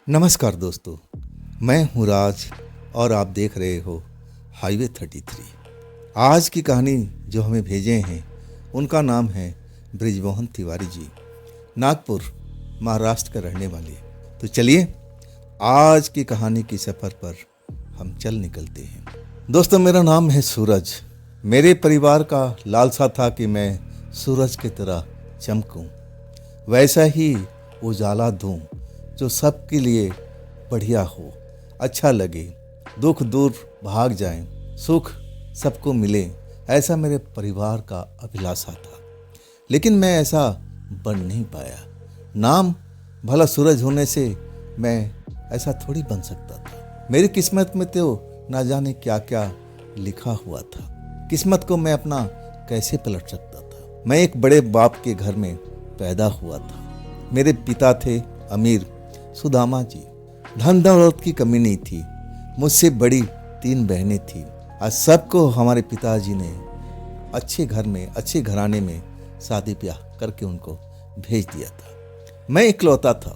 नमस्कार दोस्तों, मैं हूँ राज और आप देख रहे हो हाईवे 33। आज की कहानी जो हमें भेजे हैं उनका नाम है ब्रिजमोहन तिवारी जी, नागपुर महाराष्ट्र का रहने वाले। तो चलिए आज की कहानी की सफ़र पर हम चल निकलते हैं। दोस्तों, मेरा नाम है सूरज। मेरे परिवार का लालसा था कि मैं सूरज की तरह चमकूं, वैसा ही उजाला दूं जो सबके लिए बढ़िया हो, अच्छा लगे, दुख दूर भाग जाए, सुख सबको मिले, ऐसा मेरे परिवार का अभिलाषा था। लेकिन मैं ऐसा बन नहीं पाया। नाम भला सूरज होने से मैं ऐसा थोड़ी बन सकता था। मेरी किस्मत में तो ना जाने क्या क्या लिखा हुआ था। किस्मत को मैं अपना कैसे पलट सकता था। मैं एक बड़े बाप के घर में पैदा हुआ था। मेरे पिता थे अमीर सुदामा जी। धन दौलत की कमी नहीं थी। मुझसे बड़ी 3 बहनें थीं। आज सबको हमारे पिताजी ने अच्छे घर में, अच्छे घराने में शादी ब्याह करके उनको भेज दिया था। मैं इकलौता था।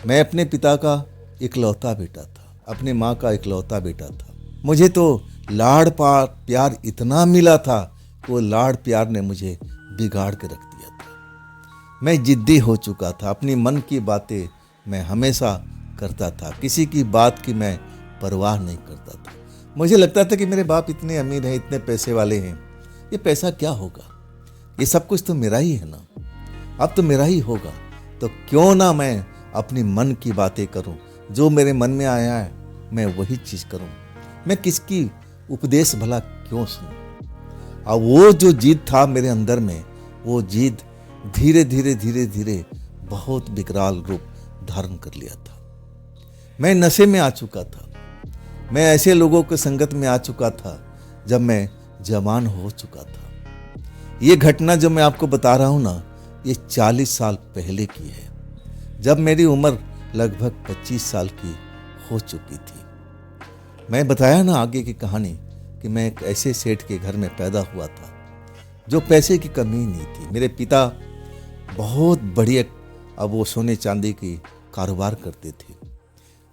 मैं अपने पिता का इकलौता बेटा था, अपने माँ का इकलौता बेटा था। मुझे तो लाड़ प्यार इतना मिला था, वो लाड़ प्यार ने मुझे बिगाड़ के रख दिया था। मैं जिद्दी हो चुका था। अपनी मन की बातें मैं हमेशा करता था। किसी की बात की मैं परवाह नहीं करता था। मुझे लगता था कि मेरे बाप इतने अमीर हैं, इतने पैसे वाले हैं, ये पैसा क्या होगा, ये सब कुछ तो मेरा ही है ना, अब तो मेरा ही होगा। तो क्यों ना मैं अपनी मन की बातें करूं, जो मेरे मन में आया है मैं वही चीज़ करूं। मैं किसकी उपदेश भला क्यों सुनूं। अब वो जो जिद था मेरे अंदर में, वो जिद धीरे धीरे धीरे धीरे बहुत विकराल रूप धारण कर लिया था। मैं नशे में आ चुका था। मैं ऐसे लोगों के संगत में आ चुका था जब मैं जवान हो चुका था। ये घटना जो मैं आपको बता रहा हूं ना, ये 40 साल पहले की है, जब मेरी उम्र लगभग 25 साल की हो चुकी थी। मैं बताया ना आगे की कहानी कि मैं एक ऐसे सेठ के घर में पैदा हुआ था जो पैसे की कमी नहीं थी। मेरे पिता बहुत बढ़िया, अब वो सोने चांदी की कारोबार करते थे,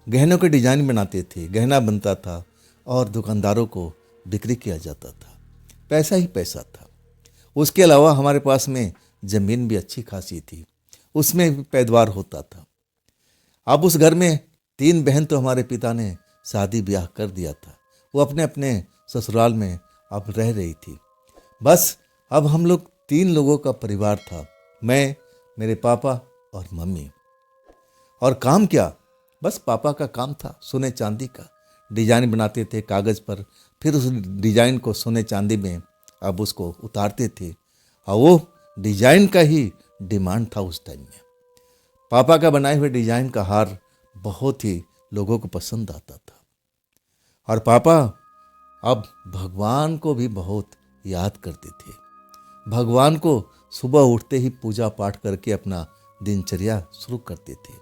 गहनों के डिजाइन बनाते थे, गहना बनता था और दुकानदारों को बिक्री किया जाता था। पैसा ही पैसा था। उसके अलावा हमारे पास में जमीन भी अच्छी खासी थी, उसमें भी पैदावार होता था। अब उस घर में 3 बहन तो हमारे पिता ने शादी ब्याह कर दिया था। वो अपने अपने ससुराल में अब रह रही थी। बस अब हम लोग 3 लोगों का परिवार था, मैं, मेरे पापा और मम्मी। और काम क्या, बस पापा का काम था सोने चांदी का। डिजाइन बनाते थे कागज़ पर, फिर उस डिजाइन को सोने चांदी में अब उसको उतारते थे, और वो डिजाइन का ही डिमांड था उस टाइम में। पापा का बनाए हुए डिजाइन का हार बहुत ही लोगों को पसंद आता था। और पापा अब भगवान को भी बहुत याद करते थे। भगवान को सुबह उठते ही पूजा पाठ करके अपना दिनचर्या शुरू करते थे।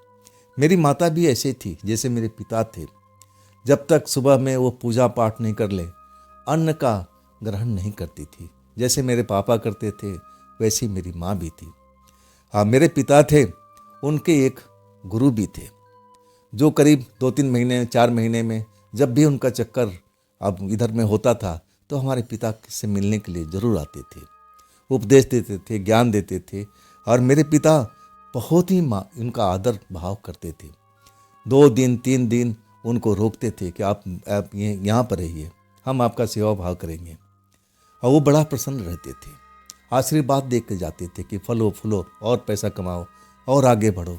मेरी माता भी ऐसे थी जैसे मेरे पिता थे। जब तक सुबह में वो पूजा पाठ नहीं कर ले, अन्न का ग्रहण नहीं करती थी। जैसे मेरे पापा करते थे वैसी मेरी माँ भी थी। हाँ, मेरे पिता थे, उनके एक गुरु भी थे जो करीब 2-3 महीने 4 महीने में जब भी उनका चक्कर अब इधर में होता था तो हमारे पिता से मिलने के लिए ज़रूर आते थे, उपदेश देते थे, ज्ञान देते थे। और मेरे पिता बहुत ही उनका आदर भाव करते थे। 2 दिन 3 दिन उनको रोकते थे कि आप यहाँ पर रहिए, हम आपका सेवा भाव करेंगे। और वो बड़ा प्रसन्न रहते थे, आशीर्वाद दे के जाते थे कि फलो फूलो और पैसा कमाओ और आगे बढ़ो।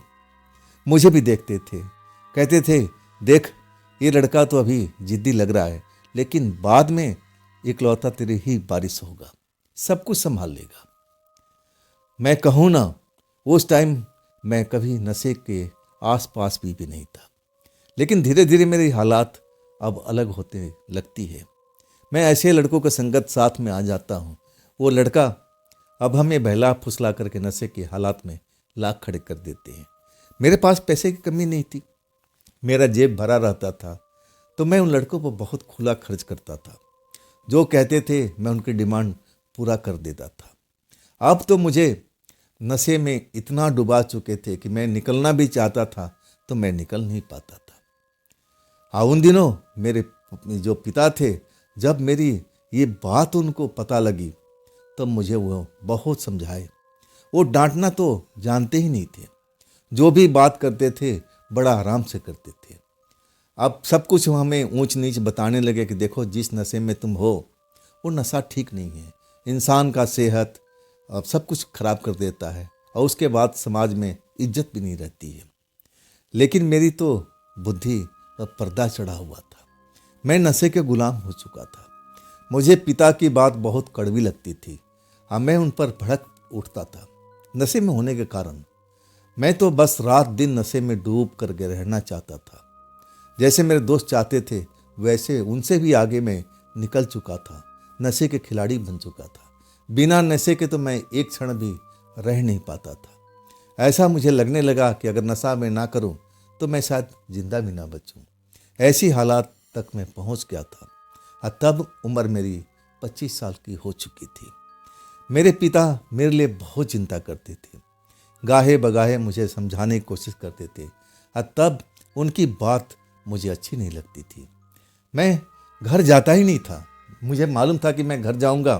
मुझे भी देखते थे, कहते थे देख ये लड़का तो अभी जिद्दी लग रहा है, लेकिन बाद में इकलौता तेरी ही बारिश होगा, सब कुछ संभाल लेगा। मैं कहूँ ना, उस टाइम मैं कभी नशे के आसपास भी नहीं था। लेकिन धीरे धीरे मेरी हालात अब अलग होते लगती है। मैं ऐसे लड़कों का संगत साथ में आ जाता हूँ, वो लड़का अब हमें बहला फुसला करके नशे के हालात में ला खड़े कर देते हैं। मेरे पास पैसे की कमी नहीं थी, मेरा जेब भरा रहता था, तो मैं उन लड़कों पर बहुत खुला खर्च करता था। जो कहते थे मैं उनकी डिमांड पूरा कर देता था। अब तो मुझे नशे में इतना डुबा चुके थे कि मैं निकलना भी चाहता था तो मैं निकल नहीं पाता था। हाँ, उन दिनों मेरे जो पिता थे, जब मेरी ये बात उनको पता लगी तब मुझे वो बहुत समझाए। वो डांटना तो जानते ही नहीं थे, जो भी बात करते थे बड़ा आराम से करते थे। अब सब कुछ हमें ऊंच नीच बताने लगे कि देखो जिस नशे में तुम हो वो नशा ठीक नहीं है, इंसान का सेहत अब सब कुछ खराब कर देता है और उसके बाद समाज में इज्जत भी नहीं रहती है। लेकिन मेरी तो बुद्धि पर पर्दा चढ़ा हुआ था। मैं नशे के गुलाम हो चुका था। मुझे पिता की बात बहुत कड़वी लगती थी। हाँ, मैं उन पर भड़क उठता था नशे में होने के कारण। मैं तो बस रात दिन नशे में डूब कर के रहना चाहता था। जैसे मेरे दोस्त चाहते थे वैसे उनसे भी आगे मैं निकल चुका था, नशे के खिलाड़ी बन चुका था। बिना नशे के तो मैं एक क्षण भी रह नहीं पाता था। ऐसा मुझे लगने लगा कि अगर नशा मैं ना करूं तो मैं शायद जिंदा भी ना बचूं। ऐसी हालात तक मैं पहुंच गया था। और तब उम्र मेरी 25 साल की हो चुकी थी। मेरे पिता मेरे लिए बहुत चिंता करते थे, गाहे बगाहे मुझे समझाने की कोशिश करते थे। और तब उनकी बात मुझे अच्छी नहीं लगती थी। मैं घर जाता ही नहीं था। मुझे मालूम था कि मैं घर जाऊंगा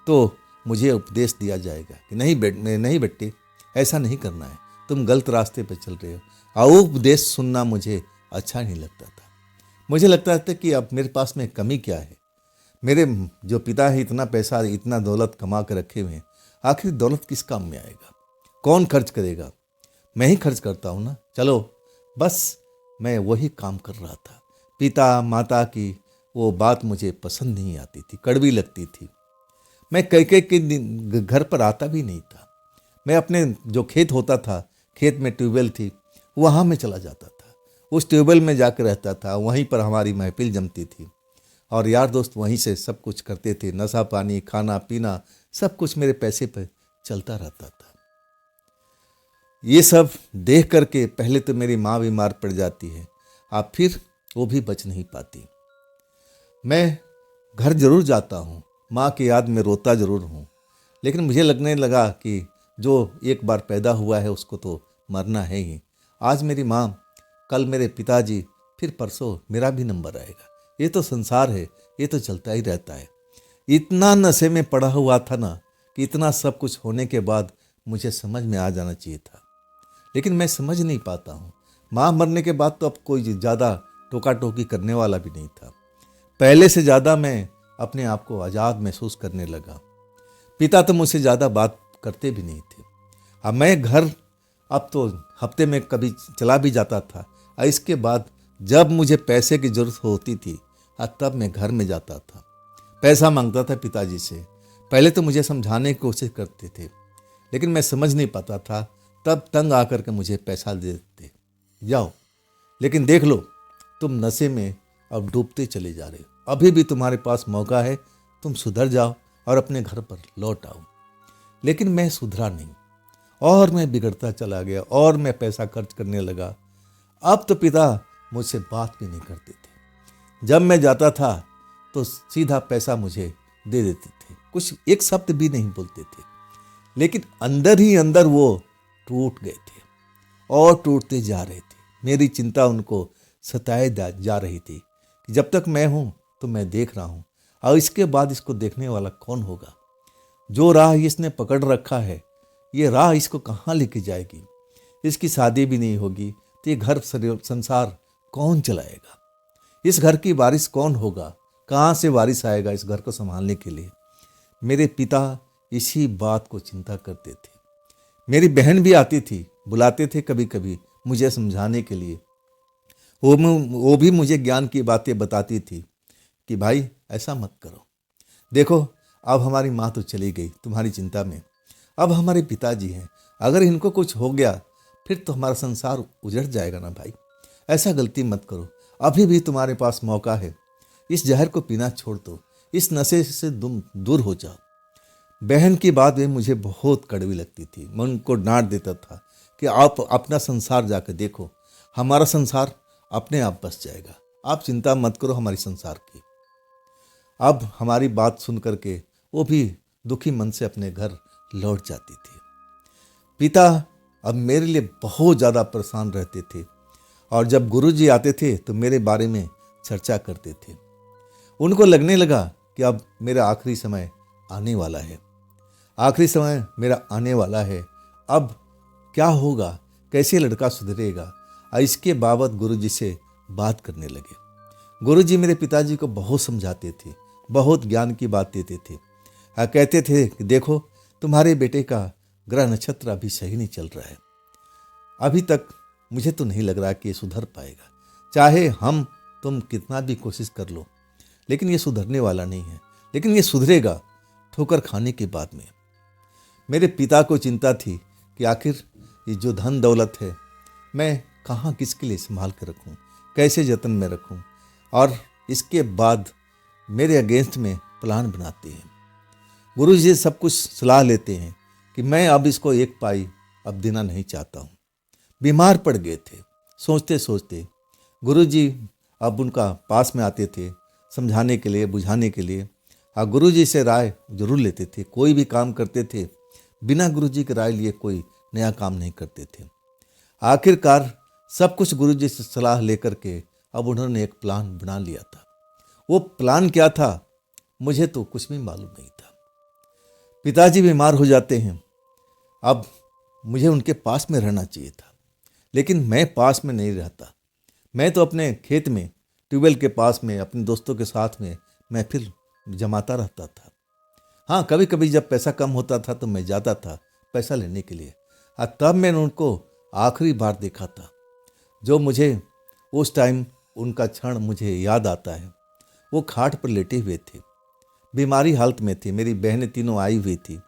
तो मुझे उपदेश दिया जाएगा कि नहीं बेटे, ऐसा नहीं करना है, तुम गलत रास्ते पर चल रहे हो। और वो उपदेश सुनना मुझे अच्छा नहीं लगता था। मुझे लगता था कि अब मेरे पास में कमी क्या है। मेरे जो पिता है इतना पैसा इतना दौलत कमा कर रखे हुए हैं, आखिर दौलत किस काम में आएगा, कौन खर्च करेगा? मैं ही खर्च करता हूँ ना। चलो बस मैं वही काम कर रहा था। पिता माता की वो बात मुझे पसंद नहीं आती थी, कड़वी लगती थी। मैं कई कई के दिन घर पर आता भी नहीं था। मैं अपने जो खेत होता था, खेत में ट्यूबवेल थी, वहाँ मैं चला जाता था। उस ट्यूबवेल में जाकर रहता था। वहीं पर हमारी महफिल जमती थी और यार दोस्त वहीं से सब कुछ करते थे। नशा पानी खाना पीना सब कुछ मेरे पैसे पर चलता रहता था। ये सब देख करके पहले तो मेरी माँ बीमार पड़ जाती है, अब फिर वो भी बच नहीं पाती। मैं घर जरूर जाता हूँ, माँ की याद में रोता जरूर हूँ, लेकिन मुझे लगने लगा कि जो एक बार पैदा हुआ है उसको तो मरना है ही। आज मेरी माँ, कल मेरे पिताजी, फिर परसों मेरा भी नंबर आएगा। ये तो संसार है, ये तो चलता ही रहता है। इतना नशे में पड़ा हुआ था ना कि इतना सब कुछ होने के बाद मुझे समझ में आ जाना चाहिए था, लेकिन मैं समझ नहीं पाता हूँ। माँ मरने के बाद तो अब कोई ज़्यादा टोका टोकी करने वाला भी नहीं था। पहले से ज़्यादा मैं अपने आप को आज़ाद महसूस करने लगा। पिता तो मुझसे ज़्यादा बात करते भी नहीं थे। अब मैं घर अब तो हफ्ते में कभी चला भी जाता था। और इसके बाद जब मुझे पैसे की ज़रूरत होती थी तब मैं घर में जाता था, पैसा मांगता था पिताजी से। पहले तो मुझे समझाने की कोशिश करते थे, लेकिन मैं समझ नहीं पाता था। तब तंग आकर के मुझे पैसा दे देते, जाओ लेकिन देख लो तुम नशे में अब डूबते चले जा रहे हो। अभी भी तुम्हारे पास मौका है, तुम सुधर जाओ और अपने घर पर लौट आओ। लेकिन मैं सुधरा नहीं और मैं बिगड़ता चला गया और मैं पैसा खर्च करने लगा। अब तो पिता मुझसे बात भी नहीं करते थे। जब मैं जाता था तो सीधा पैसा मुझे दे देते थे, कुछ एक शब्द भी नहीं बोलते थे। लेकिन अंदर ही अंदर वो टूट गए थे और टूटते जा रहे थे। मेरी चिंता उनको सताए जा रही थी कि जब तक मैं हूं तो मैं देख रहा हूं, और इसके बाद इसको देखने वाला कौन होगा? जो राह इसने पकड़ रखा है, ये राह इसको कहाँ लेके जाएगी? इसकी शादी भी नहीं होगी तो ये घर संसार कौन चलाएगा? इस घर की वारिस कौन होगा? कहाँ से वारिस आएगा इस घर को संभालने के लिए? मेरे पिता इसी बात को चिंता करते थे। मेरी बहन भी आती थी, बुलाते थे कभी कभी मुझे समझाने के लिए। वो भी मुझे ज्ञान की बातें बताती थी कि भाई ऐसा मत करो। देखो अब हमारी माँ तो चली गई तुम्हारी चिंता में, अब हमारे पिताजी हैं, अगर इनको कुछ हो गया फिर तो हमारा संसार उजड़ जाएगा ना भाई। ऐसा गलती मत करो, अभी भी तुम्हारे पास मौका है। इस जहर को पीना छोड़ दो, इस नशे से तुम दूर हो जाओ। बहन की बात भी मुझे बहुत कड़वी लगती थी। मैं उनको डांट देता था कि आप अपना संसार जाकर देखो, हमारा संसार अपने आप बस जाएगा, आप चिंता मत करो हमारी संसार की। अब हमारी बात सुन करके वो भी दुखी मन से अपने घर लौट जाती थी। पिता अब मेरे लिए बहुत ज़्यादा परेशान रहते थे। और जब गुरुजी आते थे तो मेरे बारे में चर्चा करते थे। उनको लगने लगा कि अब मेरा आखिरी समय आने वाला है, आखिरी समय मेरा आने वाला है। अब क्या होगा, कैसे लड़का सुधरेगा, इसके बाबत गुरुजी से बात करने लगे। गुरुजी मेरे पिताजी को बहुत समझाते थे, बहुत ज्ञान की बात देते थे। कहते थे कि देखो, तुम्हारे बेटे का ग्रह नक्षत्र अभी सही नहीं चल रहा है, अभी तक मुझे तो नहीं लग रहा कि ये सुधर पाएगा। चाहे हम तुम कितना भी कोशिश कर लो, लेकिन ये सुधरने वाला नहीं है। लेकिन ये सुधरेगा ठोकर खाने के बाद में। मेरे पिता को चिंता थी कि आखिर ये जो धन दौलत है मैं कहाँ किसके लिए संभाल कर रखूँ, कैसे जतन में रखूँ। और इसके बाद मेरे अगेंस्ट में प्लान बनाते हैं। गुरु जी सब कुछ सलाह लेते हैं कि मैं अब इसको एक पाई अब देना नहीं चाहता हूँ। बीमार पड़ गए थे। सोचते सोचते गुरु जी अब उनका पास में आते थे समझाने के लिए, बुझाने के लिए। गुरु जी से राय जरूर लेते थे। कोई भी काम करते थे बिना गुरु जी की राय लिए कोई नया काम नहीं करते थे। आखिरकार सब कुछ गुरु जी से सलाह लेकर के अब उन्होंने एक प्लान बना लिया था। वो प्लान क्या था मुझे तो कुछ भी मालूम नहीं था। पिताजी बीमार हो जाते हैं। अब मुझे उनके पास में रहना चाहिए था, लेकिन मैं पास में नहीं रहता। मैं तो अपने खेत में ट्यूबवेल के पास में अपने दोस्तों के साथ में मैं फिर जमाता रहता था। हाँ, कभी कभी जब पैसा कम होता था तो मैं जाता था पैसा लेने के लिए। तब मैंने उनको आखिरी बार देखा था। जो मुझे उस टाइम उनका क्षण मुझे याद आता है, वो खाट पर लेटे हुए थे, बीमारी हालत में थे। मेरी बहनें तीनों आई हुई थी।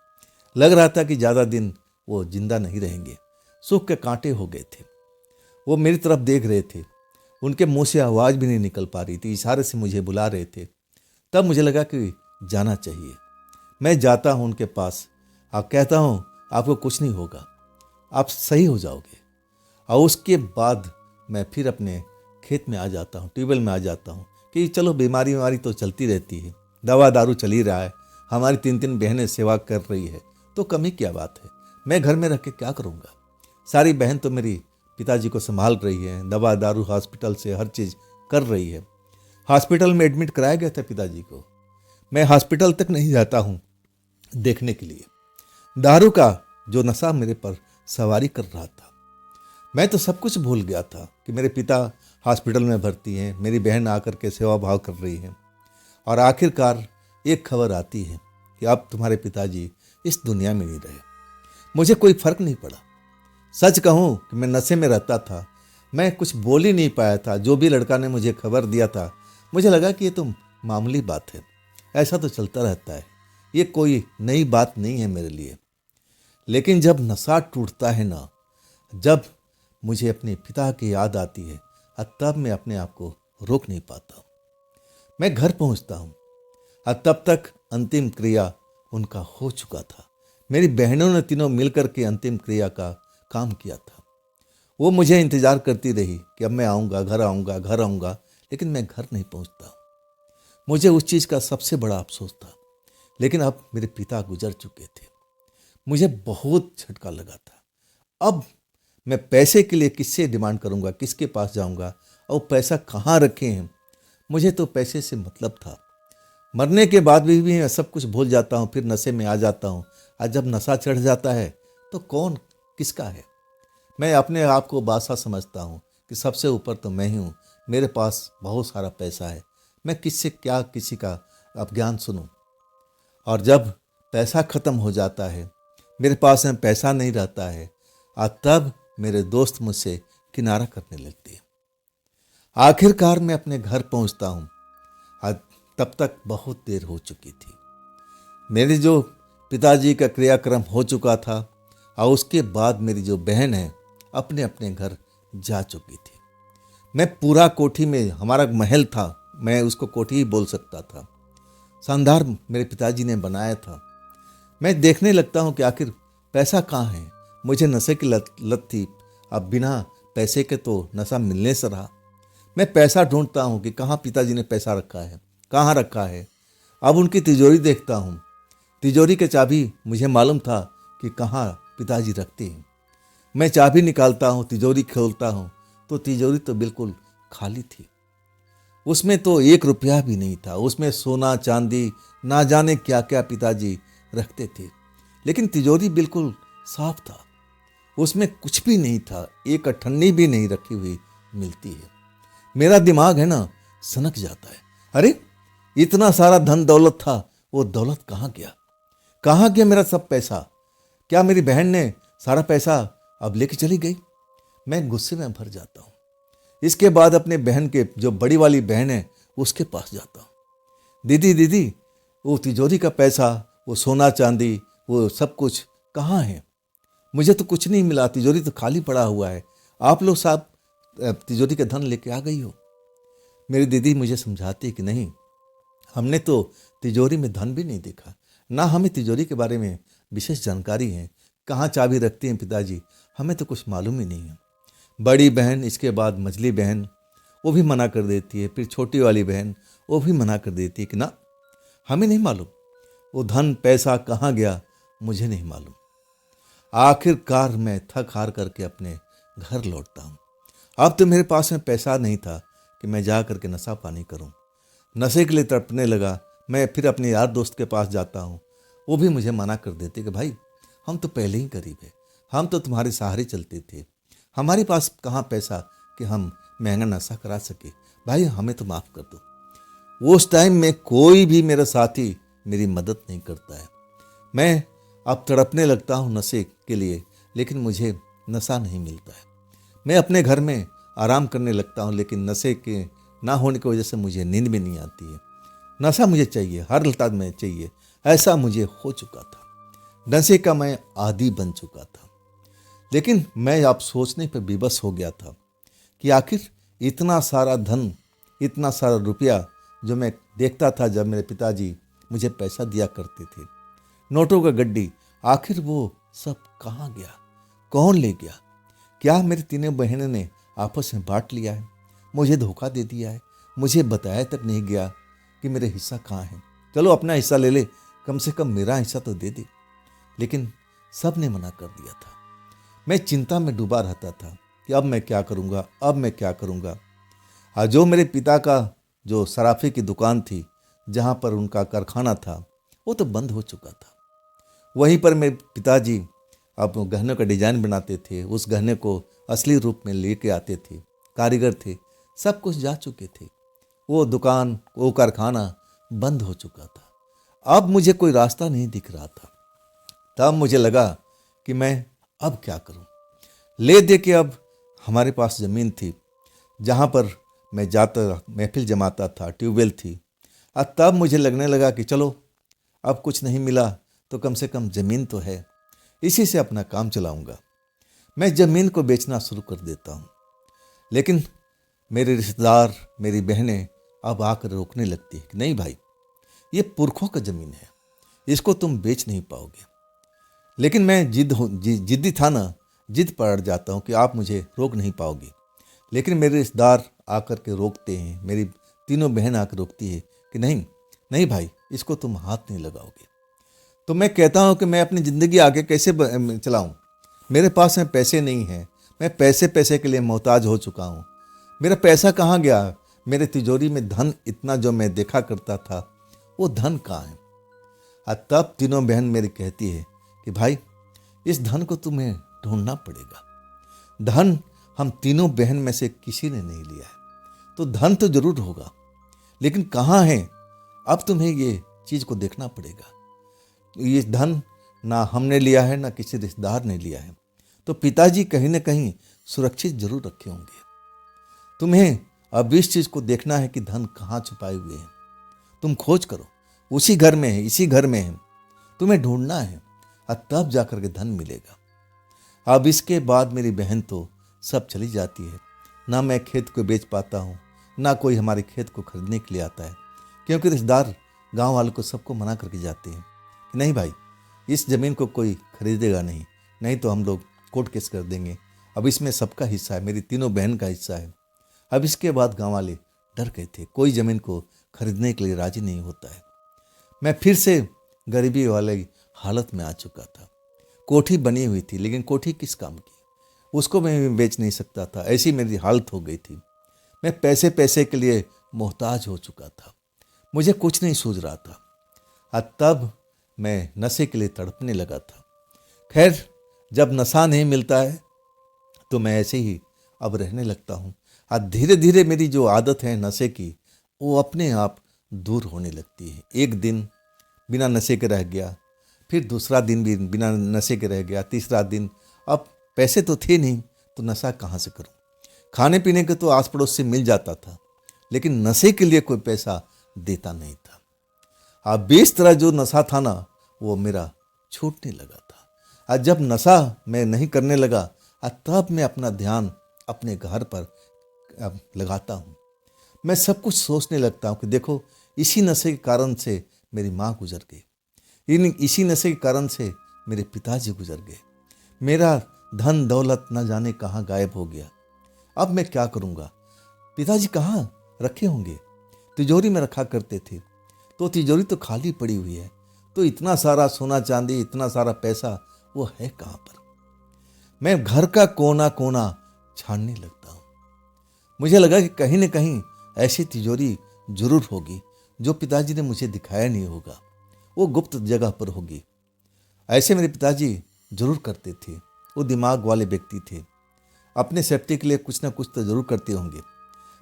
लग रहा था कि ज़्यादा दिन वो जिंदा नहीं रहेंगे। सूख के कांटे हो गए थे। वो मेरी तरफ देख रहे थे। उनके मुंह से आवाज़ भी नहीं निकल पा रही थी, इशारे से मुझे बुला रहे थे। तब मुझे लगा कि जाना चाहिए। मैं जाता हूँ उनके पास और कहता हूँ आपको कुछ नहीं होगा, आप सही हो जाओगे। और उसके बाद मैं फिर अपने खेत में आ जाता हूँ, ट्यूबवेल में आ जाता हूँ कि चलो बीमारी तो चलती रहती है, दवा दारू चल ही रहा है, हमारी 3 बहनें सेवा कर रही है तो कमी क्या बात है। मैं घर में रह के क्या करूँगा। सारी बहन तो मेरी पिताजी को संभाल रही है, दवा दारू हॉस्पिटल से हर चीज़ कर रही है। हॉस्पिटल में एडमिट कराया गया था पिताजी को। मैं हॉस्पिटल तक नहीं जाता हूँ देखने के लिए। दारू का जो नशा मेरे पर सवारी कर रहा था, मैं तो सब कुछ भूल गया था कि मेरे पिता हॉस्पिटल में भर्ती हैं, मेरी बहन आकर के सेवा भाव कर रही है। और आखिरकार एक खबर आती है कि अब तुम्हारे पिताजी इस दुनिया में नहीं रहे। मुझे कोई फर्क नहीं पड़ा। सच कहूँ कि मैं नशे में रहता था, मैं कुछ बोल ही नहीं पाया था। जो भी लड़का ने मुझे खबर दिया था मुझे लगा कि ये तो मामूली बात है, ऐसा तो चलता रहता है, ये कोई नई बात नहीं है मेरे लिए। लेकिन जब नशा टूटता है ना, जब मुझे अपने पिता की याद आती है, तब मैं अपने आप को रोक नहीं पाता। मैं घर पहुंचता हूं, तब तक अंतिम क्रिया उनका हो चुका था। मेरी बहनों ने तीनों मिलकर के अंतिम क्रिया का काम किया था। वो मुझे इंतजार करती रही कि अब मैं आऊँगा, घर आऊँगा, घर आऊँगा, लेकिन मैं घर नहीं पहुँचता। मुझे उस चीज़ का सबसे बड़ा अफसोस था। लेकिन अब मेरे पिता गुजर चुके थे। मुझे बहुत झटका लगा था। अब मैं पैसे के लिए किससे डिमांड करूँगा, किसके पास जाऊँगा, और पैसा कहाँ रखे हैं। मुझे तो पैसे से मतलब था। मरने के बाद भी मैं सब कुछ भूल जाता हूँ, फिर नशे में आ जाता हूँ। और जब नशा चढ़ जाता है तो कौन किसका है। मैं अपने आप को बादशाह समझता हूँ कि सबसे ऊपर तो मैं ही हूँ, मेरे पास बहुत सारा पैसा है, मैं किससे क्या किसी का अब ज्ञान सुनूं। और जब पैसा ख़त्म हो जाता है, मेरे पास में पैसा नहीं रहता है, और तब मेरे दोस्त मुझसे किनारा करने लगते हैं। आखिरकार मैं अपने घर पहुंचता हूं, और तब तक बहुत देर हो चुकी थी। मेरे जो पिताजी का क्रियाक्रम हो चुका था, और उसके बाद मेरी जो बहन है अपने अपने घर जा चुकी थी। मैं पूरा कोठी में, हमारा महल था, मैं उसको कोठी ही बोल सकता था, शानदार मेरे पिताजी ने बनाया था। मैं देखने लगता हूँ कि आखिर पैसा कहाँ है। मुझे नशे की लत थी, अब बिना पैसे के तो नशा मिलने से रहा। मैं पैसा ढूंढता हूँ कि कहाँ पिताजी ने पैसा रखा है, कहाँ रखा है। अब उनकी तिजोरी देखता हूँ, तिजोरी के चाबी मुझे मालूम था कि कहाँ पिताजी रखते हैं। मैं चाबी निकालता हूँ, तिजोरी खोलता हूँ, तो तिजोरी तो बिल्कुल खाली थी। उसमें तो 1 रुपया भी नहीं था। उसमें सोना चांदी ना जाने क्या क्या पिताजी रखते थे, लेकिन तिजोरी बिल्कुल साफ था। उसमें कुछ भी नहीं था, एक अठन्नी भी नहीं रखी हुई मिलती है। मेरा दिमाग है ना सनक जाता है। अरे इतना सारा धन दौलत था, वो दौलत कहाँ गया? कहाँ गया मेरा सब पैसा? क्या मेरी बहन ने सारा पैसा अब लेके चली गई? मैं गुस्से में भर जाता हूँ। इसके बाद अपने बहन के जो बड़ी वाली बहन है उसके पास जाता हूँ। दीदी दीदी, वो तिजोरी का पैसा, वो सोना चांदी, वो सब कुछ कहाँ है? मुझे तो कुछ नहीं मिला, तिजोरी तो खाली पड़ा हुआ है। आप लोग साहब तिजोरी का धन लेके आ गई हो। मेरी दीदी मुझे समझाती है कि नहीं, हमने तो तिजोरी में धन भी नहीं देखा, ना हमें तिजोरी के बारे में विशेष जानकारी है। कहाँ चाबी रखती हैं पिताजी, हमें तो कुछ मालूम ही नहीं है। बड़ी बहन, इसके बाद मझली बहन, वो भी मना कर देती है। फिर छोटी वाली बहन, वो भी मना कर देती है कि ना, हमें नहीं मालूम वो धन पैसा कहाँ गया, मुझे नहीं मालूम। आखिरकार मैं थक हार करके अपने घर लौटता हूँ। अब तो मेरे पास में पैसा नहीं था कि मैं जा करके नशा पानी करूँ। नशे के लिए तड़पने लगा। मैं फिर अपने यार दोस्त के पास जाता हूँ। वो भी मुझे मना कर देते कि भाई, हम तो पहले ही गरीब है, हम तो तुम्हारे सहारे चलते थे, हमारे पास कहाँ पैसा कि हम महंगा नशा करा सके, भाई हमें तो माफ़ कर दो। उस टाइम में कोई भी मेरा साथी मेरी मदद नहीं करता है। मैं अब तड़पने लगता हूँ नशे के लिए, लेकिन मुझे नशा नहीं मिलता है। मैं अपने घर में आराम करने लगता हूँ, लेकिन नशे के ना होने की वजह से मुझे नींद भी नहीं आती है। नशा मुझे चाहिए, हर हालत में चाहिए। ऐसा मुझे हो चुका था। नशे का मैं आदी बन चुका था। लेकिन मैं अब सोचने पर विवश हो गया था कि आखिर इतना सारा धन, इतना सारा रुपया जो मैं देखता था जब मेरे पिताजी मुझे पैसा दिया करते थे, नोटों का गड्डी, आखिर वो सब कहाँ गया? कौन ले गया? क्या मेरी तीनों बहनों ने आपस में बांट लिया है? मुझे धोखा दे दिया है? मुझे बताया तक नहीं गया कि मेरे हिस्सा कहाँ है? चलो अपना हिस्सा ले ले, कम से कम मेरा हिस्सा तो दे दे। लेकिन सब ने मना कर दिया था। मैं चिंता में डूबा रहता था कि अब मैं क्या करूँगा, अब मैं क्या करूँगा। जो मेरे पिता का जो सराफे की दुकान थी, जहाँ पर उनका कारखाना था, वो तो बंद हो चुका था। वहीं पर मेरे पिताजी अब गहनों का डिजाइन बनाते थे, उस गहने को असली रूप में लेके आते थे। कारीगर थे, सब कुछ जा चुके थे। वो दुकान, वो कारखाना बंद हो चुका था। अब मुझे कोई रास्ता नहीं दिख रहा था। तब मुझे लगा कि मैं अब क्या करूं। ले दे के अब हमारे पास ज़मीन थी, जहाँ पर मैं जाता महफिल जमाता था, ट्यूबवेल थी। अब तब मुझे लगने लगा कि चलो, अब कुछ नहीं मिला तो कम से कम ज़मीन तो है, इसी से अपना काम चलाऊंगा। मैं ज़मीन को बेचना शुरू कर देता हूँ। लेकिन मेरे रिश्तेदार, मेरी बहनें अब आकर रोकने लगती है कि नहीं भाई, ये पुरखों का ज़मीन है, इसको तुम बेच नहीं पाओगे। लेकिन मैं जिद्दी था ना, जिद पड़ जाता हूँ कि आप मुझे रोक नहीं पाओगे। लेकिन मेरे रिश्तेदार आकर के रोकते हैं, मेरी तीनों बहन आकर रोकती है कि नहीं नहीं भाई, इसको तुम हाथ नहीं लगाओगे। तो मैं कहता हूँ कि मैं अपनी ज़िंदगी आगे कैसे चलाऊँ? मेरे पास में पैसे नहीं हैं, मैं पैसे के लिए मोहताज हो चुका हूँ। मेरा पैसा कहाँ गया? मेरे तिजोरी में धन इतना जो मैं देखा करता था, वो धन कहाँ है? तब तीनों बहन मेरी कहती है कि भाई, इस धन को तुम्हें ढूंढना पड़ेगा। धन हम तीनों बहन में से किसी ने नहीं लिया है, तो धन तो जरूर होगा, लेकिन कहाँ है? अब तुम्हें ये चीज़ को देखना पड़ेगा। ये धन ना हमने लिया है, ना किसी रिश्तेदार ने लिया है, तो पिताजी कहीं ना कहीं सुरक्षित जरूर रखे होंगे। तुम्हें अब इस चीज़ को देखना है कि धन कहाँ छुपाए हुए हैं। तुम खोज करो, उसी घर में है, इसी घर में है, तुम्हें ढूंढना है, और तब जाकर के धन मिलेगा। अब इसके बाद मेरी बहन तो सब चली जाती है। ना मैं खेत को बेच पाता हूँ, ना कोई हमारे खेत को खरीदने के लिए आता है, क्योंकि रिश्तेदार गांव वालों को सबको मना करके जाते हैं कि नहीं भाई, इस ज़मीन को कोई खरीदेगा नहीं, नहीं तो हम लोग कोर्ट केस कर देंगे। अब इसमें सबका हिस्सा है, मेरी तीनों बहन का हिस्सा है। अब इसके बाद गांव वाले डर गए थे, कोई ज़मीन को खरीदने के लिए राजी नहीं होता है। मैं फिर से गरीबी वाले हालत में आ चुका था। कोठी बनी हुई थी, लेकिन कोठी किस काम की? उसको मैं बेच नहीं सकता था, ऐसी मेरी हालत हो गई थी। मैं पैसे पैसे के लिए मोहताज हो चुका था, मुझे कुछ नहीं सूझ रहा था। तब मैं नशे के लिए तड़पने लगा था। खैर, जब नशा नहीं मिलता है तो मैं ऐसे ही अब रहने लगता हूँ। धीरे धीरे मेरी जो आदत है नशे की, वो अपने आप दूर होने लगती है। एक दिन बिना नशे के रह गया, फिर दूसरा दिन भी बिना नशे के रह गया, तीसरा दिन। अब पैसे तो थे नहीं तो नशा कहाँ से करूँ। खाने पीने के तो आस पड़ोस से मिल जाता था, लेकिन नशे के लिए कोई पैसा देता नहीं था। इस तरह जो नशा था ना, वो मेरा छूटने लगा था। जब नशा मैं नहीं करने लगा, तब मैं अपना ध्यान अपने घर पर लगाता हूँ। मैं सब कुछ सोचने लगता हूँ कि देखो, इसी नशे के कारण से मेरी माँ गुजर गई, इसी नशे के कारण से मेरे पिताजी गुजर गए, मेरा धन दौलत न जाने कहाँ गायब हो गया। अब मैं क्या करूँगा? पिताजी कहाँ रखे होंगे? तिजोरी में रखा करते थे, तो तिजोरी तो खाली पड़ी हुई है, तो इतना सारा सोना चांदी, इतना सारा पैसा, वो है कहाँ पर? मैं घर का कोना कोना छानने लगता हूँ। मुझे लगा कि कहीं न कहीं ऐसी तिजोरी जरूर होगी जो पिताजी ने मुझे दिखाया नहीं होगा, वो गुप्त जगह पर होगी। ऐसे मेरे पिताजी जरूर करते थे, वो दिमाग वाले व्यक्ति थे, अपने सेफ्टी के लिए कुछ ना कुछ तो जरूर करते होंगे।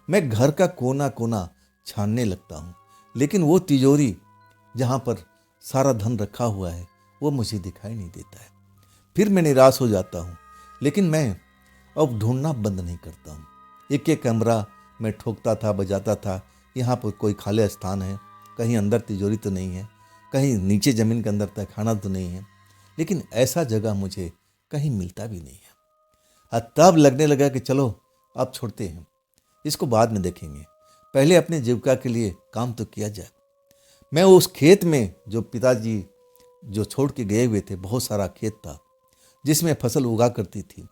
मैं घर का कोना कोना छानने लगता हूँ, लेकिन वो तिजोरी जहाँ पर सारा धन रखा हुआ है, वो मुझे दिखाई नहीं देता है। फिर मैं निराश हो जाता हूँ, लेकिन मैं अब ढूंढना बंद नहीं करता हूँ। एक एक कमरा मैं ठोकता था, बजाता था, यहाँ पर कोई खाली स्थान है, कहीं अंदर तिजोरी तो नहीं है, कहीं नीचे ज़मीन के अंदर तहखाना तो नहीं है, लेकिन ऐसा जगह मुझे कहीं मिलता भी नहीं है। तब लगने लगा कि चलो अब छोड़ते हैं, इसको बाद में देखेंगे, पहले अपने जीविका के लिए काम तो किया जाए। मैं उस खेत में जो पिताजी जो छोड़ के गए हुए थे, बहुत सारा खेत था जिसमें फसल उगा करती थी।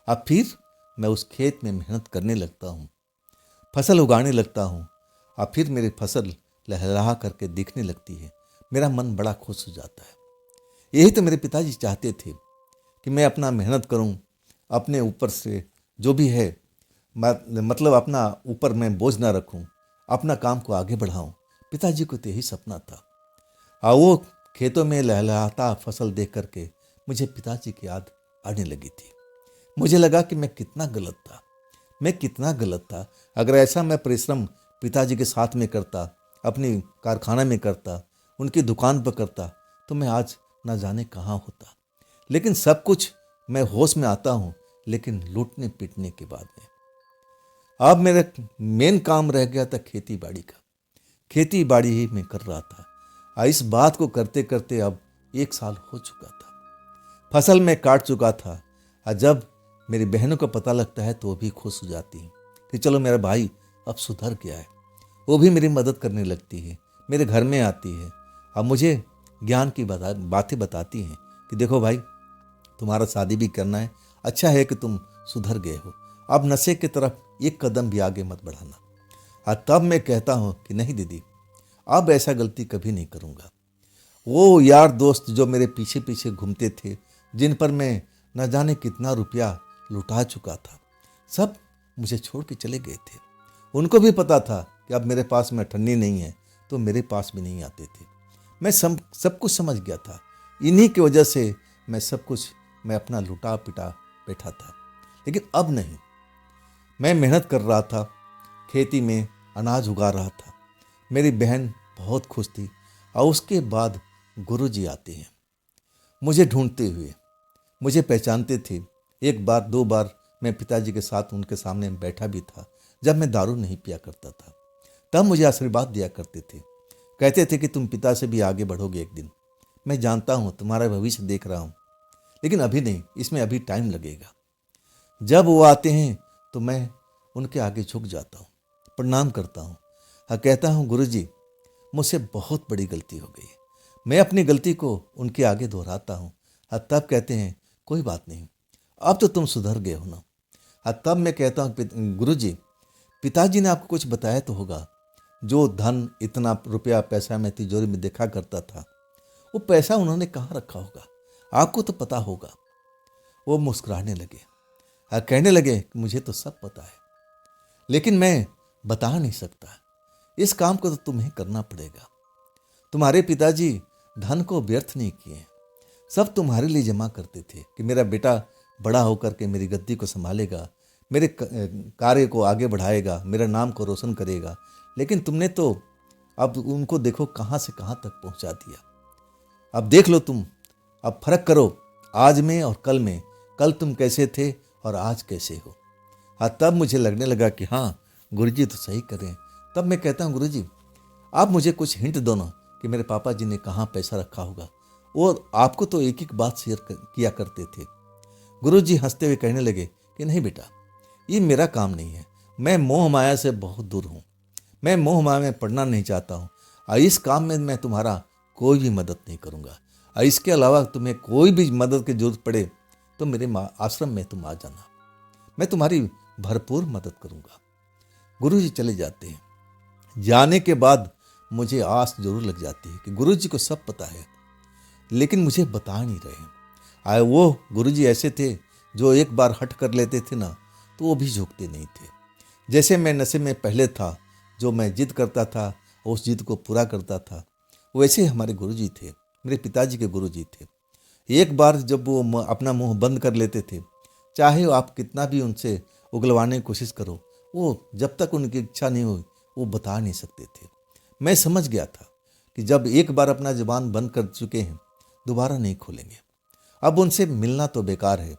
अब फिर मैं उस खेत में मेहनत करने लगता हूँ, फसल उगाने लगता हूँ। अब फिर मेरी फसल लहलहा करके दिखने लगती है, मेरा मन बड़ा खुश हो जाता है। यही तो मेरे पिताजी चाहते थे कि मैं अपना मेहनत करूँ, अपने ऊपर से जो भी है, मतलब अपना ऊपर मैं बोझ ना रखूँ, अपना काम को आगे बढ़ाऊँ। पिताजी को तो यही सपना था। वो खेतों में लहलहाता फसल देख करके मुझे पिताजी की याद आने लगी थी। मुझे लगा कि मैं कितना गलत था, मैं कितना गलत था। अगर ऐसा मैं परिश्रम पिताजी के साथ में करता, अपनी कारखाना में करता, उनकी दुकान पर करता, तो मैं आज ना जाने कहाँ होता। लेकिन सब कुछ मैं होश में आता हूँ, लेकिन लूटने पीटने के बाद में। अब मेरा मेन काम रह गया था खेती बाड़ी का। खेती बाड़ी ही मैं कर रहा था। इस बात को करते करते अब 1 साल हो चुका था। फसल मैं काट चुका था। जब मेरी बहनों को पता लगता है तो वो भी खुश हो जाती हैं कि चलो मेरा भाई अब सुधर गया है। वो भी मेरी मदद करने लगती है, मेरे घर में आती है। अब मुझे ज्ञान की बातें बताती हैं कि देखो भाई, तुम्हारा शादी भी करना है, अच्छा है कि तुम सुधर गए हो, अब नशे की तरफ एक कदम भी आगे मत बढ़ाना। तब मैं कहता हूँ कि नहीं दीदी, अब ऐसा गलती कभी नहीं करूँगा। वो यार दोस्त जो मेरे पीछे पीछे घूमते थे, जिन पर मैं न जाने कितना रुपया लुटा चुका था, सब मुझे छोड़ के चले गए थे। उनको भी पता था कि अब मेरे पास में ठन्नी नहीं है, तो मेरे पास भी नहीं आते थे। मैं सब कुछ समझ गया था। इन्हीं की वजह से मैं अपना लुटा पिटा बैठा था। लेकिन अब नहीं, मैं मेहनत कर रहा था, खेती में अनाज उगा रहा था। मेरी बहन बहुत खुश थी। और उसके बाद गुरुजी आते हैं मुझे ढूंढते हुए, मुझे पहचानते थे। 1 बार 2 बार मैं पिताजी के साथ उनके सामने बैठा भी था, जब मैं दारू नहीं पिया करता था। तब मुझे आशीर्वाद दिया करते थे, कहते थे कि तुम पिता से भी आगे बढ़ोगे एक दिन। मैं जानता हूँ, तुम्हारा भविष्य देख रहा हूँ, लेकिन अभी नहीं, इसमें अभी टाइम लगेगा। जब वो आते हैं तो मैं उनके आगे झुक जाता हूँ, प्रणाम करता हूँ और कहता हूँ, गुरुजी मुझसे बहुत बड़ी गलती हो गई है। मैं अपनी गलती को उनके आगे दोहराता हूँ। तब कहते हैं, कोई बात नहीं, अब तो तुम सुधर गए हो ना। तब मैं कहता हूँ, गुरुजी पिताजी ने आपको कुछ बताया तो होगा, जो धन इतना रुपया पैसा मैं तिजोरी में देखा करता था, वो पैसा उन्होंने कहाँ रखा होगा, आपको तो पता होगा। वो मुस्कुराने लगे। कहने लगे कि मुझे तो सब पता है, लेकिन मैं बता नहीं सकता। इस काम को तो तुम्हें करना पड़ेगा। तुम्हारे पिताजी धन को व्यर्थ नहीं किए, सब तुम्हारे लिए जमा करते थे कि मेरा बेटा बड़ा होकर के मेरी गद्दी को संभालेगा, मेरे कार्य को आगे बढ़ाएगा, मेरा नाम को रोशन करेगा। लेकिन तुमने तो अब उनको देखो कहाँ से कहाँ तक पहुँचा दिया। अब देख लो तुम, अब फर्क करो आज में और कल में। कल तुम कैसे थे और आज कैसे हो। हाँ, तब मुझे लगने लगा कि हाँ, गुरुजी तो सही करें। तब मैं कहता हूँ, गुरुजी आप मुझे कुछ हिंट दो ना कि मेरे पापा जी ने कहाँ पैसा रखा होगा। और आपको तो एक एक बात शेयर किया करते थे। गुरुजी हंसते हुए कहने लगे कि नहीं बेटा, ये मेरा काम नहीं है। मैं मोह माया से बहुत दूर हूँ। मैं मोह माया में पड़ना नहीं चाहता हूँ। और इस काम में मैं तुम्हारा कोई भी मदद नहीं करूँगा। और इसके अलावा तुम्हें कोई भी मदद की जरूरत पड़े तो मेरे आश्रम में तुम आ जाना, मैं तुम्हारी भरपूर मदद करूँगा। गुरुजी चले जाते हैं। जाने के बाद मुझे आस जरूर लग जाती है कि गुरुजी को सब पता है, लेकिन मुझे बता नहीं रहे हैं। आए वो गुरुजी ऐसे थे जो एक बार हट कर लेते थे ना तो वो भी झुकते नहीं थे। जैसे मैं नशे में पहले था, जो मैं जिद करता था उस जिद को पूरा करता था, वैसे हमारे गुरुजी थे, मेरे पिताजी के गुरुजी थे। एक बार जब वो अपना मुंह बंद कर लेते थे, चाहे आप कितना भी उनसे उगलवाने की कोशिश करो, वो जब तक उनकी इच्छा नहीं हुई वो बता नहीं सकते थे। मैं समझ गया था कि जब एक बार अपना जुबान बंद कर चुके हैं दोबारा नहीं खोलेंगे। अब उनसे मिलना तो बेकार है।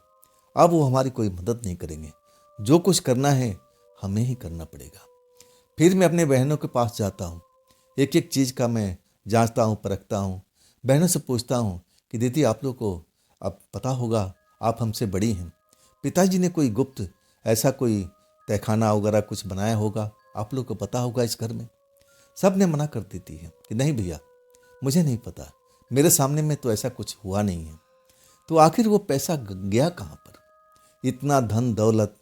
अब वो हमारी कोई मदद नहीं करेंगे। जो कुछ करना है हमें ही करना पड़ेगा। फिर मैं अपने बहनों के पास जाता हूँ। एक एक चीज़ का मैं जांचता हूँ, परखता हूँ। बहनों से पूछता हूँ कि दीदी आप लोग को अब पता होगा, आप हमसे बड़ी हैं। पिताजी ने कोई गुप्त ऐसा कोई तहखाना वगैरह कुछ बनाया होगा, आप लोग को पता होगा इस घर में। सब ने मना कर देती है कि नहीं भैया, मुझे नहीं पता, मेरे सामने में तो ऐसा कुछ हुआ नहीं है। तो आखिर वो पैसा गया कहाँ पर, इतना धन दौलत।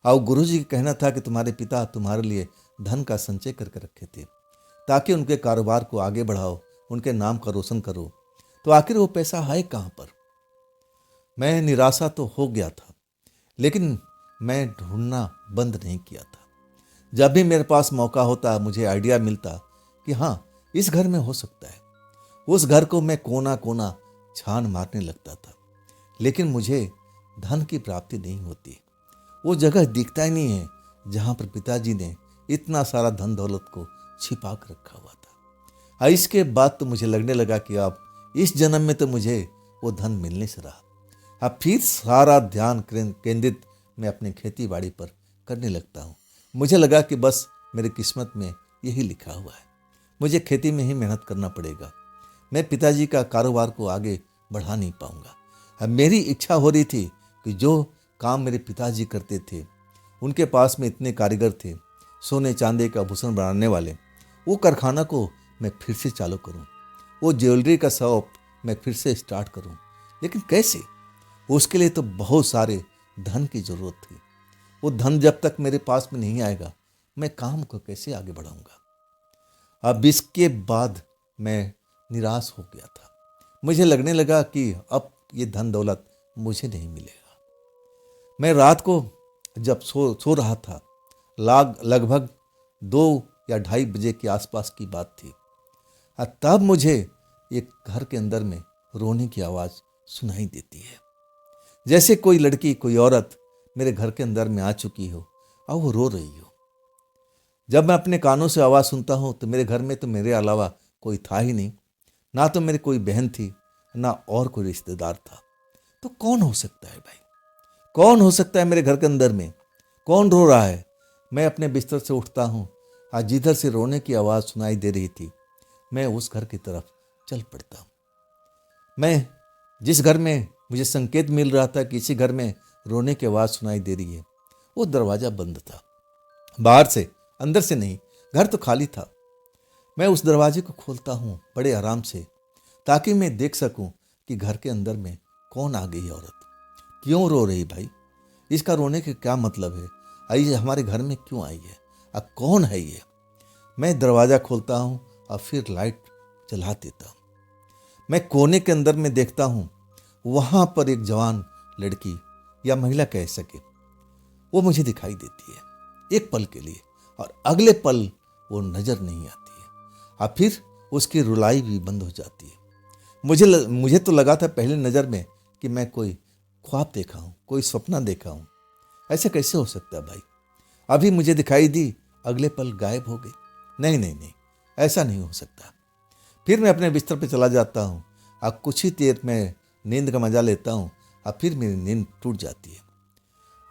और गुरुजी का कहना था कि तुम्हारे पिता तुम्हारे लिए धन का संचय करके रखे थे ताकि उनके कारोबार को आगे बढ़ाओ, उनके नाम का रोशन करो। तो आखिर वो पैसा है कहाँ पर। मैं निराशा तो हो गया था, लेकिन मैं ढूंढना बंद नहीं किया था। जब भी मेरे पास मौका होता, मुझे आइडिया मिलता कि हाँ इस घर में हो सकता है, उस घर को मैं कोना कोना छान मारने लगता था। लेकिन मुझे धन की प्राप्ति नहीं होती। वो जगह दिखता ही नहीं है जहाँ पर पिताजी ने इतना सारा धन दौलत को छिपा कर रखा हुआ था। इसके बाद तो मुझे लगने लगा कि अब इस जन्म में तो मुझे वो धन मिलने से रहा। अब फिर सारा ध्यान केंद्रित मैं अपनी खेती बाड़ी पर करने लगता हूँ। मुझे लगा कि बस मेरी किस्मत में यही लिखा हुआ है, मुझे खेती में ही मेहनत करना पड़ेगा। मैं पिताजी का कारोबार को आगे बढ़ा नहीं पाऊंगा। अब मेरी इच्छा हो रही थी कि जो काम मेरे पिताजी करते थे, उनके पास में इतने कारीगर थे, सोने चांदी का आभूषण बनाने वाले, वो कारखाना को मैं फिर से चालू करूं, वो ज्वेलरी का शॉप मैं फिर से स्टार्ट करूं। लेकिन कैसे? उसके लिए तो बहुत सारे धन की ज़रूरत थी। वो धन जब तक मेरे पास में नहीं आएगा, मैं काम को कैसे आगे बढ़ाऊंगा। अब इसके बाद मैं निराश हो गया था। मुझे लगने लगा कि अब ये धन दौलत मुझे नहीं मिलेगा। मैं रात को जब सो रहा था, लगभग 2 या 2:30 बजे के आसपास की बात थी। तब मुझे एक घर के अंदर में रोने की आवाज़ सुनाई देती है, जैसे कोई लड़की, कोई औरत मेरे घर के अंदर में आ चुकी हो और वो रो रही हो। जब मैं अपने कानों से आवाज़ सुनता हूँ तो मेरे घर में तो मेरे अलावा कोई था ही नहीं, ना तो मेरी कोई बहन थी, ना और कोई रिश्तेदार था। तो कौन हो सकता है भाई, कौन हो सकता है मेरे घर के अंदर में, कौन रो रहा है? मैं अपने बिस्तर से उठता हूँ, आज जिधर से रोने की आवाज़ सुनाई दे रही थी मैं उस घर की तरफ चल पड़ता हूँ। मैं जिस घर में मुझे संकेत मिल रहा था कि इसी घर में रोने की आवाज़ सुनाई दे रही है, वो दरवाज़ा बंद था, बाहर से, अंदर से नहीं। घर तो खाली था। मैं उस दरवाजे को खोलता हूँ बड़े आराम से, ताकि मैं देख सकूं कि घर के अंदर में कौन आ गई औरत, क्यों रो रही भाई, इसका रोने का क्या मतलब है, आई हमारे घर में क्यों आई है, अब कौन है ये। मैं दरवाज़ा खोलता हूँ और फिर लाइट जला देता हूँ। मैं कोने के अंदर में देखता हूँ, वहाँ पर एक जवान लड़की या महिला कह सके, वो मुझे दिखाई देती है एक पल के लिए, और अगले पल वो नजर नहीं आती है, और फिर उसकी रुलाई भी बंद हो जाती है। मुझे तो लगा था पहली नज़र में कि मैं कोई ख्वाब देखा हूँ, कोई सपना देखा हूँ। ऐसे कैसे हो सकता है भाई? अभी मुझे दिखाई दी, अगले पल गायब हो गई। नहीं नहीं नहीं, ऐसा नहीं हो सकता। फिर मैं अपने बिस्तर पे चला जाता हूँ, अब कुछ ही देर में नींद का मजा लेता हूँ, अब फिर मेरी नींद टूट जाती है।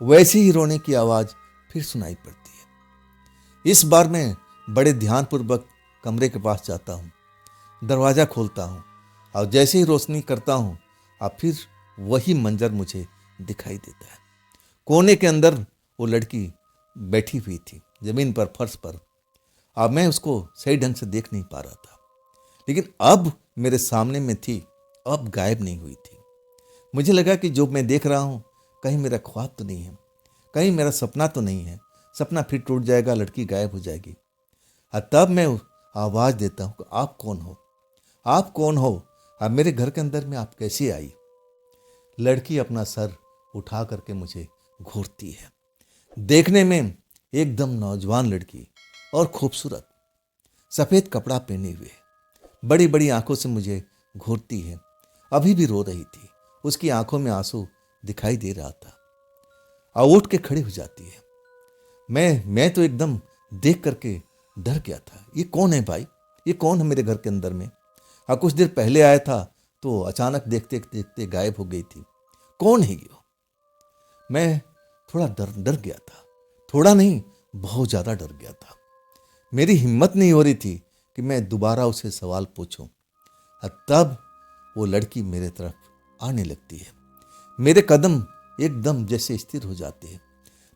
वैसी ही रोने की आवाज़ फिर सुनाई पड़ती है। इस बार मैं बड़े ध्यानपूर्वक कमरे के पास जाता हूँ, दरवाज़ा खोलता हूँ, और जैसे ही रोशनी करता हूँ, अब फिर वही मंजर मुझे दिखाई देता है। कोने के अंदर वो लड़की बैठी हुई थी जमीन पर, फर्श पर। अब मैं उसको सही ढंग से देख नहीं पा रहा था, लेकिन अब मेरे सामने में थी, अब गायब नहीं हुई थी। मुझे लगा कि जो मैं देख रहा हूँ कहीं मेरा ख्वाब तो नहीं है, कहीं मेरा सपना तो नहीं है। सपना फिर टूट जाएगा, लड़की गायब हो जाएगी। और तब मैं आवाज़ देता हूँ कि आप कौन हो? आप कौन हो? अब मेरे घर के अंदर में आप कैसे आई? लड़की अपना सर उठा करके मुझे घूरती है। देखने में एकदम नौजवान लड़की और खूबसूरत, सफ़ेद कपड़ा पहने हुए, बड़ी बड़ी आंखों से मुझे घूरती है। अभी भी रो रही थी, उसकी आंखों में आंसू दिखाई दे रहा था। और उठ के खड़ी हो जाती है। मैं तो एकदम देख करके डर गया था। ये कौन है भाई? ये कौन है मेरे घर के अंदर में? और कुछ देर पहले आया था तो अचानक देखते देखते गायब हो गई थी। कौन है ये? मैं थोड़ा डर गया था। थोड़ा नहीं, बहुत ज़्यादा डर गया था। मेरी हिम्मत नहीं हो रही थी कि मैं दोबारा उसे सवाल पूछूं। और तब वो लड़की मेरे तरफ आने लगती है। मेरे कदम एकदम जैसे स्थिर हो जाते हैं।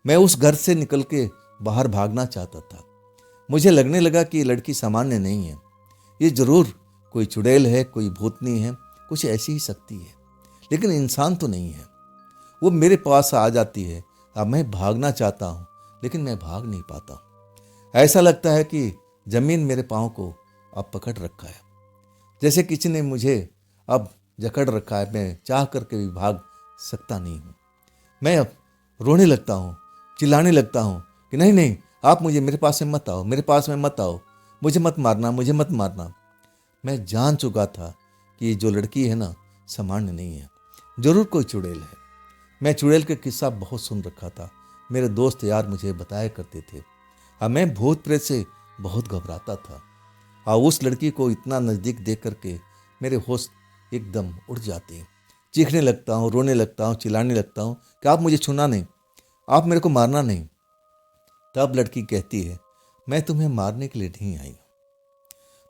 मैं उस घर से निकल के बाहर भागना चाहता था। मुझे लगने लगा कि ये लड़की सामान्य नहीं है, ये जरूर कोई चुड़ैल है, कोई भूतनी है, कुछ ऐसी ही शक्ति है, लेकिन इंसान तो नहीं है। वो मेरे पास आ जाती है। अब मैं भागना चाहता हूँ, लेकिन मैं भाग नहीं पाता हूँ। ऐसा लगता है कि जमीन मेरे पाँव को अब पकड़ रखा है, जैसे किसी ने मुझे अब जकड़ रखा है। मैं चाह करके भी भाग सकता नहीं हूँ। मैं अब रोने लगता हूँ, चिल्लाने लगता हूँ कि नहीं नहीं, आप मुझे मेरे पास में मत आओ, मेरे पास में मत आओ, मुझे मत मारना, मुझे मत मारना। मैं जान चुका था कि ये जो लड़की है ना, सामान्य नहीं है, जरूर कोई चुड़ैल है। मैं चुड़ैल के किस्सा बहुत सुन रखा था, मेरे दोस्त यार मुझे बताया करते थे। अब मैं भूत प्रेत से बहुत घबराता था, और उस लड़की को इतना नज़दीक देख करके मेरे होश एकदम उड़ जाते हैं। चीखने लगता हूँ, रोने लगता हूँ, चिल्लाने लगता हूँ कि आप मुझे छूना नहीं, आप मेरे को मारना नहीं। तब लड़की कहती है, मैं तुम्हें मारने के लिए नहीं आई हूँ,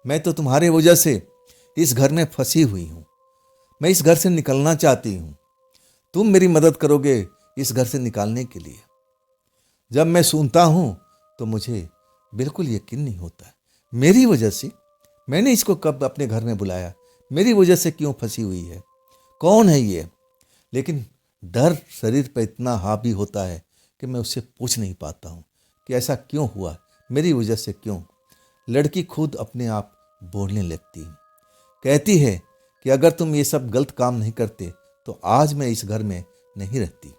मैं तो तुम्हारे वजह से इस घर में फंसी हुई हूँ। मैं इस घर से निकलना चाहती हूँ, तुम मेरी मदद करोगे इस घर से निकालने के लिए। जब मैं सुनता हूँ तो मुझे बिल्कुल यकीन नहीं होता है। मेरी वजह से? मैंने इसको कब अपने घर में बुलाया? मेरी वजह से क्यों फंसी हुई है? कौन है ये? लेकिन डर शरीर पर इतना हावी होता है कि मैं उससे पूछ नहीं पाता हूँ कि ऐसा क्यों हुआ, मेरी वजह से क्यों। लड़की खुद अपने आप बोलने लगती है, कहती है कि अगर तुम ये सब गलत काम नहीं करते तो आज मैं इस घर में नहीं रहती।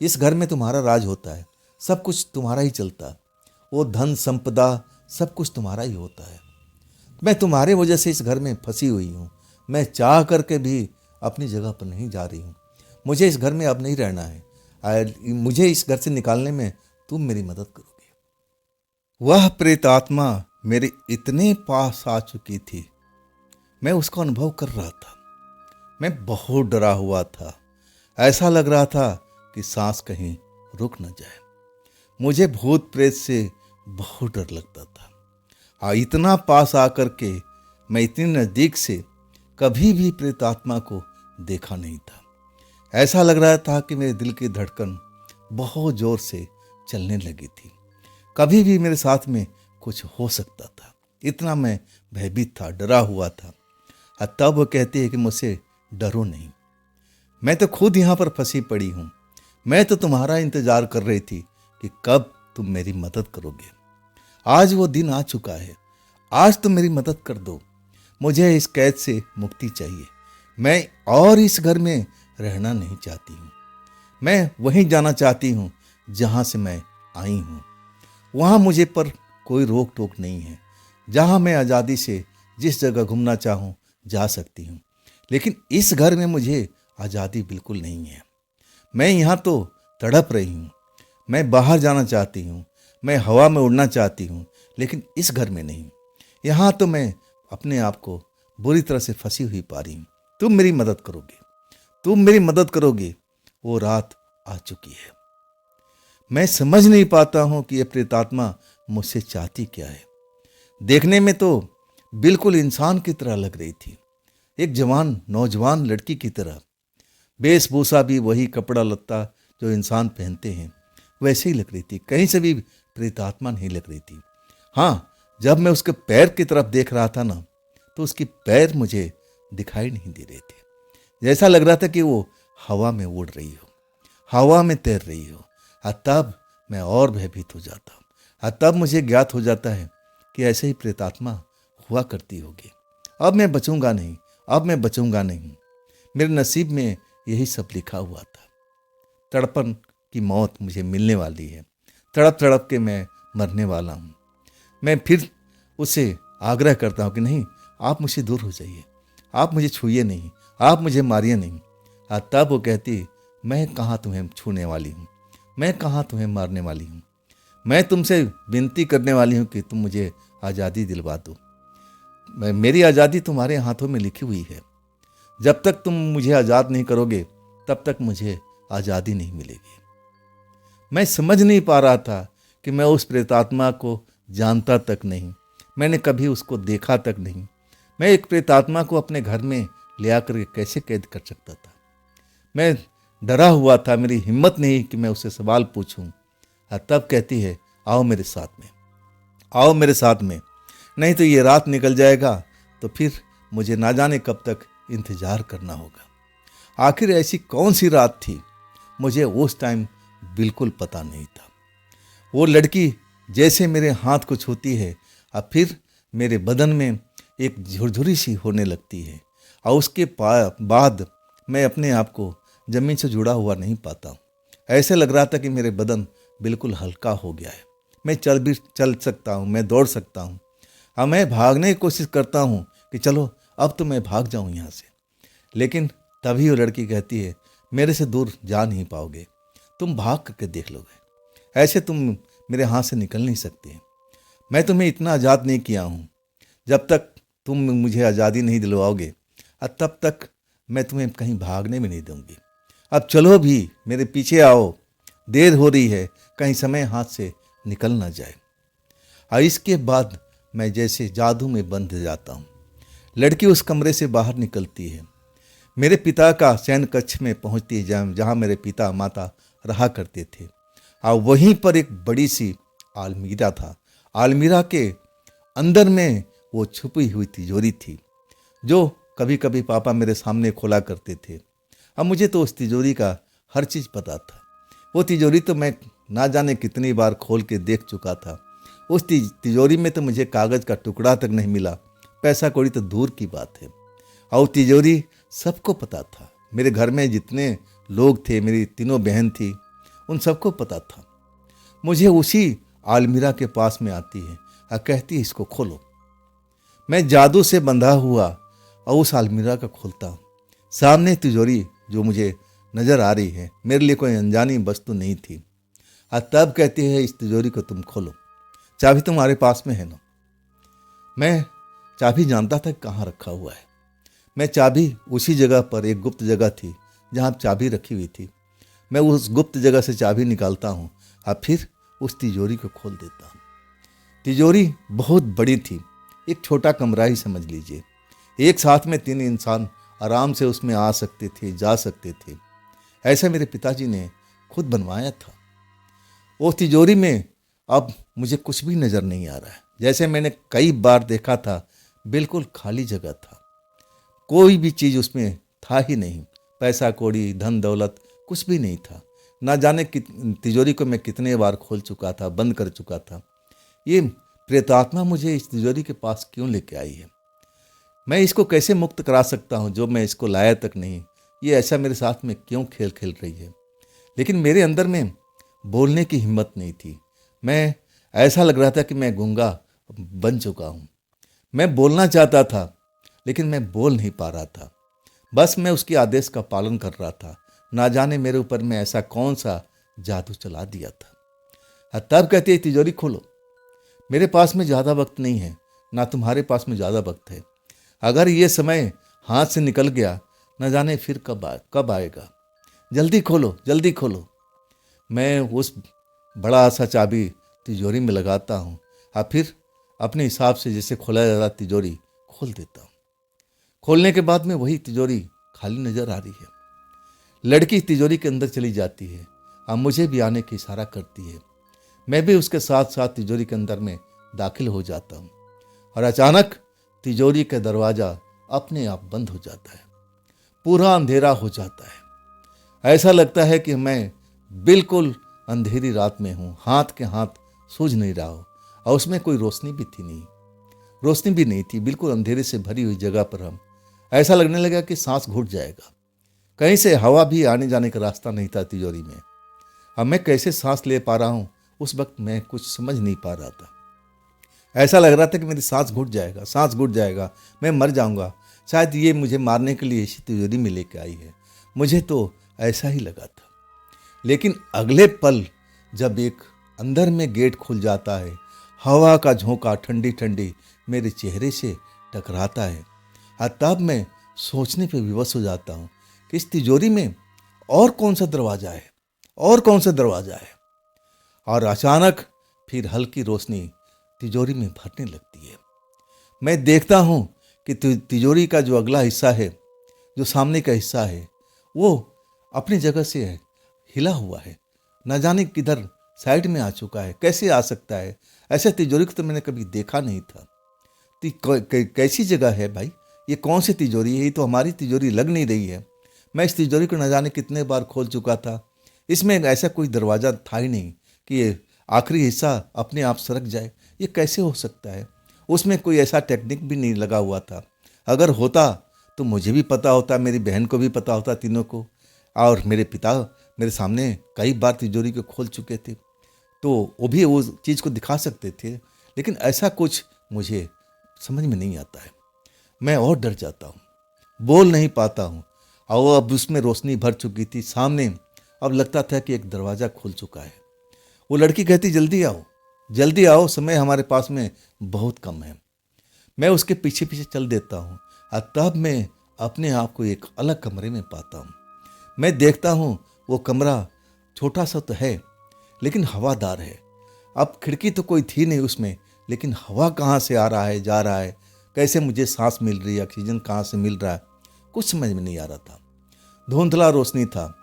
इस घर में तुम्हारा राज होता है, सब कुछ तुम्हारा ही चलता, वो धन संपदा सब कुछ तुम्हारा ही होता है। मैं तुम्हारे वजह से इस घर में फंसी हुई हूँ। मैं चाह करके भी अपनी जगह पर नहीं जा रही हूँ। मुझे इस घर में अब नहीं रहना है। मुझे इस घर से निकालने में तुम मेरी मदद करोगे। वह प्रेत आत्मा मेरे इतने पास आ चुकी थी, मैं उसका अनुभव कर रहा था। मैं बहुत डरा हुआ था। ऐसा लग रहा था कि सांस कहीं रुक न जाए। मुझे भूत प्रेत से बहुत डर लगता था। हाँ, इतना पास आकर के मैं इतनी नज़दीक से कभी भी प्रेत आत्मा को देखा नहीं था। ऐसा लग रहा था कि मेरे दिल की धड़कन बहुत ज़ोर से चलने लगी थी। कभी भी मेरे साथ में कुछ हो सकता था, इतना मैं भयभीत था, डरा हुआ था। तब वो कहती है कि मुझसे डरो नहीं, मैं तो खुद यहाँ पर फंसी पड़ी हूँ। मैं तो तुम्हारा इंतज़ार कर रही थी कि कब तुम मेरी मदद करोगे। आज वो दिन आ चुका है, आज तुम मेरी मदद कर दो। मुझे इस कैद से मुक्ति चाहिए। मैं और इस घर में रहना नहीं चाहती हूँ। मैं वहीं जाना चाहती हूँ जहाँ से मैं आई हूँ। वहाँ मुझे पर कोई रोक टोक नहीं है। जहाँ मैं आज़ादी से जिस जगह घूमना चाहूँ जा सकती हूँ। लेकिन इस घर में मुझे आज़ादी बिल्कुल नहीं है। मैं यहाँ तो तड़प रही हूँ। मैं बाहर जाना चाहती हूँ, मैं हवा में उड़ना चाहती हूँ, लेकिन इस घर में नहीं। यहाँ तो मैं अपने आप को बुरी तरह से फंसी हुई पा रही हूँ। तुम मेरी मदद करोगे, तुम मेरी मदद करोगे। वो रात आ चुकी है। मैं समझ नहीं पाता हूँ कि ये प्रेतात्मा मुझसे चाहती क्या है। देखने में तो बिल्कुल इंसान की तरह लग रही थी, एक जवान नौजवान लड़की की तरह। वेशभूषा भी वही कपड़ा लत्ता जो इंसान पहनते हैं वैसे ही लग रही थी, कहीं से भी प्रेतात्मा नहीं लग रही थी। हाँ, जब मैं उसके पैर की तरफ देख रहा था ना, तो उसकी पैर मुझे दिखाई नहीं दे रहे थे। जैसा लग रहा था कि वो हवा में उड़ रही हो, हवा में तैर रही हो। तब मैं और भयभीत हो जाता हूँ। तब मुझे ज्ञात हो जाता है कि ऐसे ही प्रेतात्मा हुआ करती होगी। अब मैं बचूंगा नहीं, अब मैं बचूंगा नहीं। मेरे नसीब में यही सब लिखा हुआ था। तड़पन की मौत मुझे मिलने वाली है। तड़प तड़प के मैं मरने वाला हूँ। मैं फिर उसे आग्रह करता हूँ कि नहीं, आप मुझसे दूर हो जाइए, आप मुझे छूइए नहीं, आप मुझे मारिए नहीं। तब वो कहती, मैं कहाँ तुम्हें छूने वाली हूँ, मैं कहाँ तुम्हें मारने वाली हूँ। मैं तुमसे विनती करने वाली हूँ कि तुम मुझे आज़ादी दिलवा दो। मेरी आज़ादी तुम्हारे हाथों में लिखी हुई है। जब तक तुम मुझे आज़ाद नहीं करोगे तब तक मुझे आज़ादी नहीं मिलेगी। मैं समझ नहीं पा रहा था कि मैं उस प्रेतात्मा को जानता तक नहीं, मैंने कभी उसको देखा तक नहीं। मैं एक प्रेतात्मा को अपने घर में ले आकर कैसे कैद कर सकता था। मैं डरा हुआ था, मेरी हिम्मत नहीं कि मैं उससे सवाल पूछूं। तब कहती है, आओ मेरे साथ में, आओ मेरे साथ में, नहीं तो ये रात निकल जाएगा तो फिर मुझे ना जाने कब तक इंतजार करना होगा। आखिर ऐसी कौन सी रात थी, मुझे उस टाइम बिल्कुल पता नहीं था। वो लड़की जैसे मेरे हाथ को छूती है, अब फिर मेरे बदन में एक झुरझुरी सी होने लगती है और उसके बाद मैं अपने आप को ज़मीन से जुड़ा हुआ नहीं पाता। ऐसे लग रहा था कि मेरे बदन बिल्कुल हल्का हो गया है। मैं चल सकता हूँ, मैं दौड़ सकता हूँ। अब मैं भागने की कोशिश करता हूँ कि चलो अब तो मैं भाग जाऊँ यहाँ से, लेकिन तभी वो लड़की कहती है, मेरे से दूर जा नहीं पाओगे, तुम भाग करके देख लोगे, ऐसे तुम मेरे हाथ से निकल नहीं सकते। मैं तुम्हें इतना आज़ाद नहीं किया हूँ। जब तक तुम मुझे आज़ादी नहीं दिलवाओगे तब तक मैं तुम्हें कहीं भागने में नहीं दूंगी। अब चलो भी, मेरे पीछे आओ, देर हो रही है, कहीं समय हाथ से निकल ना जाए। और इसके बाद मैं जैसे जादू में बंध जाता हूँ। लड़की उस कमरे से बाहर निकलती है, मेरे पिता का शयन कक्ष में पहुँचती है जहाँ मेरे पिता माता रहा करते थे। और वहीं पर एक बड़ी सी आलमीरा था। आलमीरा के अंदर में वो छुपी हुई तिजोरी थी जो कभी कभी पापा मेरे सामने खोला करते थे। अब मुझे तो उस तिजोरी का हर चीज़ पता था। वो तिजोरी तो मैं ना जाने कितनी बार खोल के देख चुका था। उस तिजोरी में तो मुझे कागज़ का टुकड़ा तक नहीं मिला, पैसा कौड़ी तो दूर की बात है। और तिजोरी सबको पता था। मेरे घर में जितने लोग थे, मेरी तीनों बहन थी, उन सबको पता था। मुझे उसी आलमीरा के पास में आती है और कहती है, इसको खोलो। मैं जादू से बंधा हुआ और उस आलमीरा का खोलता हूँ। सामने तिजोरी जो मुझे नज़र आ रही है, मेरे लिए कोई अनजानी वस्तु नहीं थी। और तब कहती है, इस तिजोरी को तुम खोलो, चाबी तुम्हारे पास में है ना। मैं चाबी जानता था कहाँ रखा हुआ है। मैं चाबी उसी जगह पर, एक गुप्त जगह थी जहाँ चाबी रखी हुई थी, मैं उस गुप्त जगह से चाबी निकालता हूँ और फिर उस तिजोरी को खोल देता हूँ। तिजोरी बहुत बड़ी थी, एक छोटा कमरा ही समझ लीजिए। एक साथ में 3 इंसान आराम से उसमें आ सकते थे, जा सकते थे। ऐसा मेरे पिताजी ने खुद बनवाया था। वो तिजोरी में अब मुझे कुछ भी नज़र नहीं आ रहा है। जैसे मैंने कई बार देखा था, बिल्कुल खाली जगह था, कोई भी चीज़ उसमें था ही नहीं। पैसा कौड़ी, धन दौलत कुछ भी नहीं था। ना जाने तिजोरी को मैं कितने बार खोल चुका था, बंद कर चुका था। ये प्रेतात्मा मुझे इस तिजोरी के पास क्यों लेके आई है? मैं इसको कैसे मुक्त करा सकता हूँ जो मैं इसको लाया तक नहीं? ये ऐसा मेरे साथ में क्यों खेल खेल रही है? लेकिन मेरे अंदर में बोलने की हिम्मत नहीं थी। मैं ऐसा लग रहा था कि मैं गूंगा बन चुका हूँ। मैं बोलना चाहता था लेकिन मैं बोल नहीं पा रहा था। बस मैं उसके आदेश का पालन कर रहा था। ना जाने मेरे ऊपर में ऐसा कौन सा जादू चला दिया था। तब कहती है तिजोरी खोलो। मेरे पास में ज़्यादा वक्त नहीं है, ना तुम्हारे पास में ज़्यादा वक्त है। अगर ये समय हाथ से निकल गया न जाने फिर कब आएगा। जल्दी खोलो, जल्दी खोलो। मैं उस बड़ा सा चाबी तिजोरी में लगाता हूँ और फिर अपने हिसाब से जैसे खोला जाता तिजोरी खोल देता हूँ। खोलने के बाद में वही तिजोरी खाली नजर आ रही है। लड़की तिजोरी के अंदर चली जाती है और मुझे भी आने की इशारा करती है। मैं भी उसके साथ साथ तिजोरी के अंदर में दाखिल हो जाता हूँ और अचानक तिजोरी का दरवाज़ा अपने आप बंद हो जाता है। पूरा अंधेरा हो जाता है। ऐसा लगता है कि मैं बिल्कुल अंधेरी रात में हूँ। हाथ के हाथ सूझ नहीं रहा हो और उसमें कोई रोशनी भी थी नहीं, रोशनी भी नहीं थी। बिल्कुल अंधेरे से भरी हुई जगह पर हम ऐसा लगने लगा कि सांस घुट जाएगा। कहीं से हवा भी आने जाने का रास्ता नहीं था तिजोरी में। अब मैं कैसे सांस ले पा रहा हूँ उस वक्त मैं कुछ समझ नहीं पा रहा था। ऐसा लग रहा था कि मेरी सांस घुट जाएगा, सांस घुट जाएगा, मैं मर जाऊंगा। शायद ये मुझे मारने के लिए इसी तिजोरी में लेके आई है। मुझे तो ऐसा ही लगा था। लेकिन अगले पल जब एक अंदर में गेट खुल जाता है, हवा का झोंका ठंडी ठंडी मेरे चेहरे से टकराता है और तब मैं सोचने पे विवश हो जाता हूँ कि इस तिजोरी में और कौन सा दरवाज़ा है, और कौन सा दरवाज़ा है। और अचानक फिर हल्की रोशनी तिजोरी में भरने लगती है। मैं देखता हूँ कि तिजोरी का जो अगला हिस्सा है, जो सामने का हिस्सा है, वो अपनी जगह से हिला हुआ है। न जाने किधर साइड में आ चुका है। कैसे आ सकता है? ऐसे तिजोरी को तो मैंने कभी देखा नहीं था। कैसी जगह है भाई? ये कौन सी तिजोरी है? ये तो हमारी तिजोरी लग नहीं रही है। मैं इस तिजोरी को न जाने कितने बार खोल चुका था। इसमें ऐसा कोई दरवाज़ा था ही नहीं कि ये आखिरी हिस्सा अपने आप सरक जाए। ये कैसे हो सकता है? उसमें कोई ऐसा टेक्निक भी नहीं लगा हुआ था। अगर होता तो मुझे भी पता होता, मेरी बहन को भी पता होता, तीनों को। और मेरे पिता मेरे सामने कई बार तिजोरी को खोल चुके थे, तो वो भी उस चीज़ को दिखा सकते थे। लेकिन ऐसा कुछ मुझे समझ में नहीं आता है। मैं और डर जाता हूँ, बोल नहीं पाता हूँ। और अब उसमें रोशनी भर चुकी थी सामने। अब लगता था कि एक दरवाज़ा खुल चुका है। वो लड़की कहती जल्दी आओ, जल्दी आओ, समय हमारे पास में बहुत कम है। मैं उसके पीछे पीछे चल देता हूँ और तब मैं अपने आप को एक अलग कमरे में पाता हूँ। मैं देखता हूँ वो कमरा छोटा सा तो है लेकिन हवादार है। अब खिड़की तो कोई थी नहीं उसमें, लेकिन हवा कहाँ से आ रहा है, जा रहा है, कैसे मुझे सांस मिल रही है, ऑक्सीजन कहाँ से मिल रहा है, कुछ समझ में नहीं आ रहा था। धुंधला रोशनी था,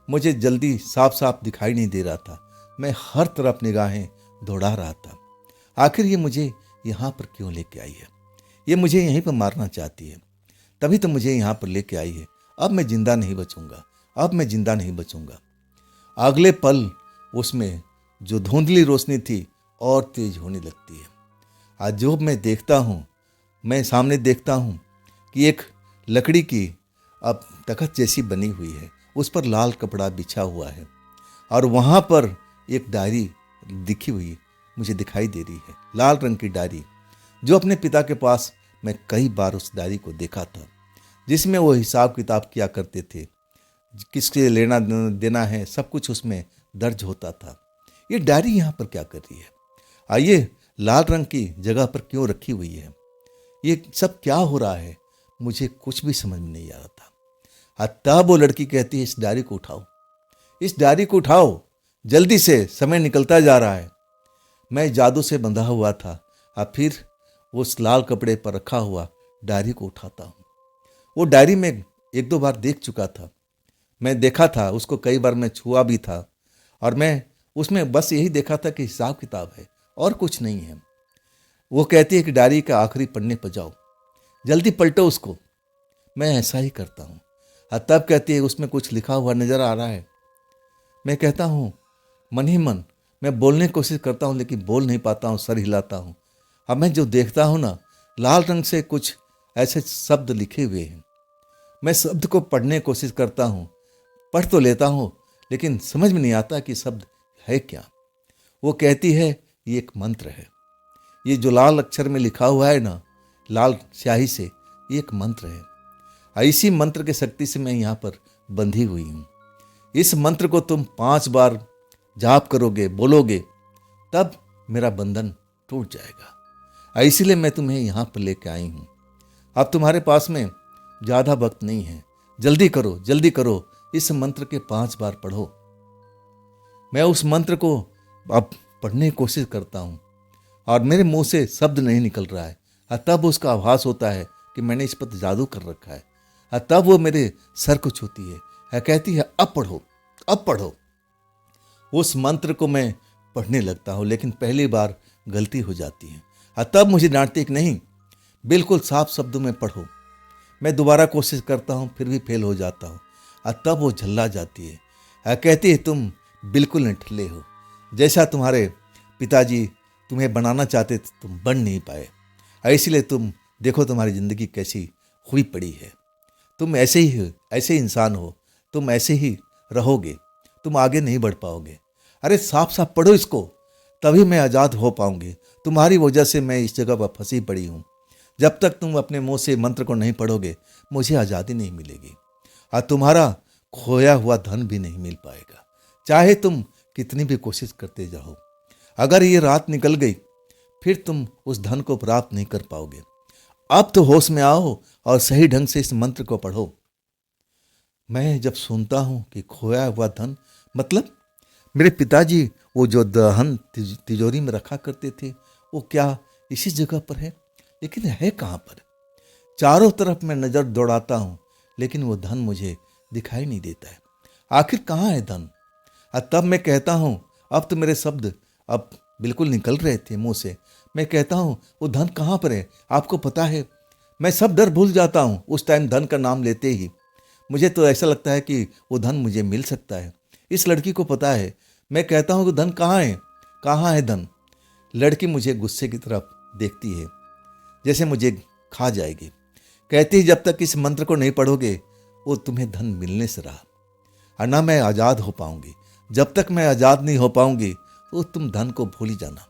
मुझे जल्दी साफ साफ दिखाई नहीं दे रहा था। मैं हर तरफ निगाहें दौड़ा रहा था। आखिर ये मुझे यहाँ पर क्यों लेके आई है? ये मुझे यहीं पर मारना चाहती है, तभी तो मुझे यहाँ पर लेके आई है। अब मैं जिंदा नहीं बचूंगा, अब मैं जिंदा नहीं बचूंगा। अगले पल उसमें जो धुंधली रोशनी थी और तेज होने लगती है। आज जो मैं देखता हूँ, मैं सामने देखता हूँ कि एक लकड़ी की अब तख्त जैसी बनी हुई है, उस पर लाल कपड़ा बिछा हुआ है और वहाँ पर एक डायरी दिखी हुई मुझे दिखाई दे रही है। लाल रंग की डायरी, जो अपने पिता के पास मैं कई बार उस डायरी को देखा था, जिसमें वो हिसाब किताब किया करते थे, किसके लेना देना है, सब कुछ उसमें दर्ज होता था। ये डायरी यहाँ पर क्या कर रही है? आइए, लाल रंग की जगह पर क्यों रखी हुई है? ये सब क्या हो रहा है? मुझे कुछ भी समझ में नहीं आ रहा था। तब वो लड़की कहती है इस डायरी को उठाओ, इस डायरी को उठाओ जल्दी से, समय निकलता जा रहा है। मैं जादू से बंधा हुआ था और फिर उस लाल कपड़े पर रखा हुआ डायरी को उठाता हूँ। वो डायरी में एक दो बार देख चुका था, मैं देखा था उसको, कई बार मैं छुआ भी था और मैं उसमें बस यही देखा था कि हिसाब किताब है और कुछ नहीं है। वो कहती है कि डायरी का आखिरी पन्ने पर जाओ, जल्दी पलटो उसको। मैं ऐसा ही करता हूँ और तब कहती है उसमें कुछ लिखा हुआ नजर आ रहा है। मैं कहता हूँ मन ही मन, मैं बोलने की कोशिश करता हूँ लेकिन बोल नहीं पाता हूँ, सर हिलाता हूँ। अब मैं जो देखता हूँ ना, लाल रंग से कुछ ऐसे शब्द लिखे हुए हैं। मैं शब्द को पढ़ने की कोशिश करता हूँ, पढ़ तो लेता हूँ लेकिन समझ में नहीं आता कि शब्द है क्या? वो कहती है ये एक मंत्र है। ये जो लाल अक्षर में लिखा हुआ है ना, लाल स्याही से, ये एक मंत्र है। इसी मंत्र की शक्ति से मैं यहाँ पर बंधी हुई हूँ। इस मंत्र को तुम 5 बार जाप करोगे, बोलोगे, तब मेरा बंधन टूट जाएगा। इसीलिए मैं तुम्हें यहाँ पर लेके आई हूँ। अब तुम्हारे पास में ज़्यादा वक्त नहीं है, जल्दी करो, जल्दी करो, इस मंत्र के 5 बार पढ़ो। मैं उस मंत्र को अब पढ़ने की कोशिश करता हूँ और मेरे मुंह से शब्द नहीं निकल रहा है। तब उसका आभास होता है कि मैंने इस पर जादू कर रखा है। तब वो मेरे सर को छूती है, कहती है अब पढ़ो, अब पढ़ो। उस मंत्र को मैं पढ़ने लगता हूँ, लेकिन पहली बार गलती हो जाती है। तब मुझे डांटती कि नहीं, बिल्कुल साफ शब्दों में पढ़ो। मैं दोबारा कोशिश करता हूँ, फिर भी फेल हो जाता हूँ। तब वो झल्ला जाती है, कहती है तुम बिल्कुल निठल्ले हो। जैसा तुम्हारे पिताजी तुम्हें बनाना चाहते थे, तुम बन नहीं पाए। इसलिए तुम देखो तुम्हारी ज़िंदगी कैसी हुई पड़ी है। तुम ऐसे ही इंसान हो, तुम ऐसे ही रहोगे, तुम आगे नहीं बढ़ पाओगे। अरे साफ साफ पढ़ो इसको, तभी मैं आज़ाद हो पाऊंगी। तुम्हारी वजह से मैं इस जगह पर फंसी पड़ी हूँ। जब तक तुम अपने मुंह से मंत्र को नहीं पढ़ोगे, मुझे आज़ादी नहीं मिलेगी और तुम्हारा खोया हुआ धन भी नहीं मिल पाएगा, चाहे तुम कितनी भी कोशिश करते जाओ। अगर ये रात निकल गई, फिर तुम उस धन को प्राप्त नहीं कर पाओगे। अब तो होश में आओ और सही ढंग से इस मंत्र को पढ़ो। मैं जब सुनता हूँ कि खोया हुआ धन, मतलब मेरे पिताजी वो जो धन तिजोरी में रखा करते थे, वो क्या इसी जगह पर है? लेकिन है कहाँ पर? चारों तरफ मैं नज़र दौड़ाता हूँ, लेकिन वो धन मुझे दिखाई नहीं देता है। आखिर कहाँ है धन? तब मैं कहता हूँ, अब तो मेरे शब्द अब बिल्कुल निकल रहे थे मुंह से। मैं कहता हूँ वो धन कहाँ पर है? आपको पता है, मैं सब डर भूल जाता हूँ उस टाइम धन का नाम लेते ही। मुझे तो ऐसा लगता है कि वो धन मुझे मिल सकता है। इस लड़की को पता है। मैं कहता हूँ कि धन कहाँ है, कहाँ है धन? लड़की मुझे गुस्से की तरफ देखती है, जैसे मुझे खा जाएगी। कहती है जब तक इस मंत्र को नहीं पढ़ोगे, वो तुम्हें धन मिलने से रहा, और ना मैं आज़ाद हो पाऊंगी। जब तक मैं आज़ाद नहीं हो पाऊंगी, तो तुम धन को भूल ही जाना।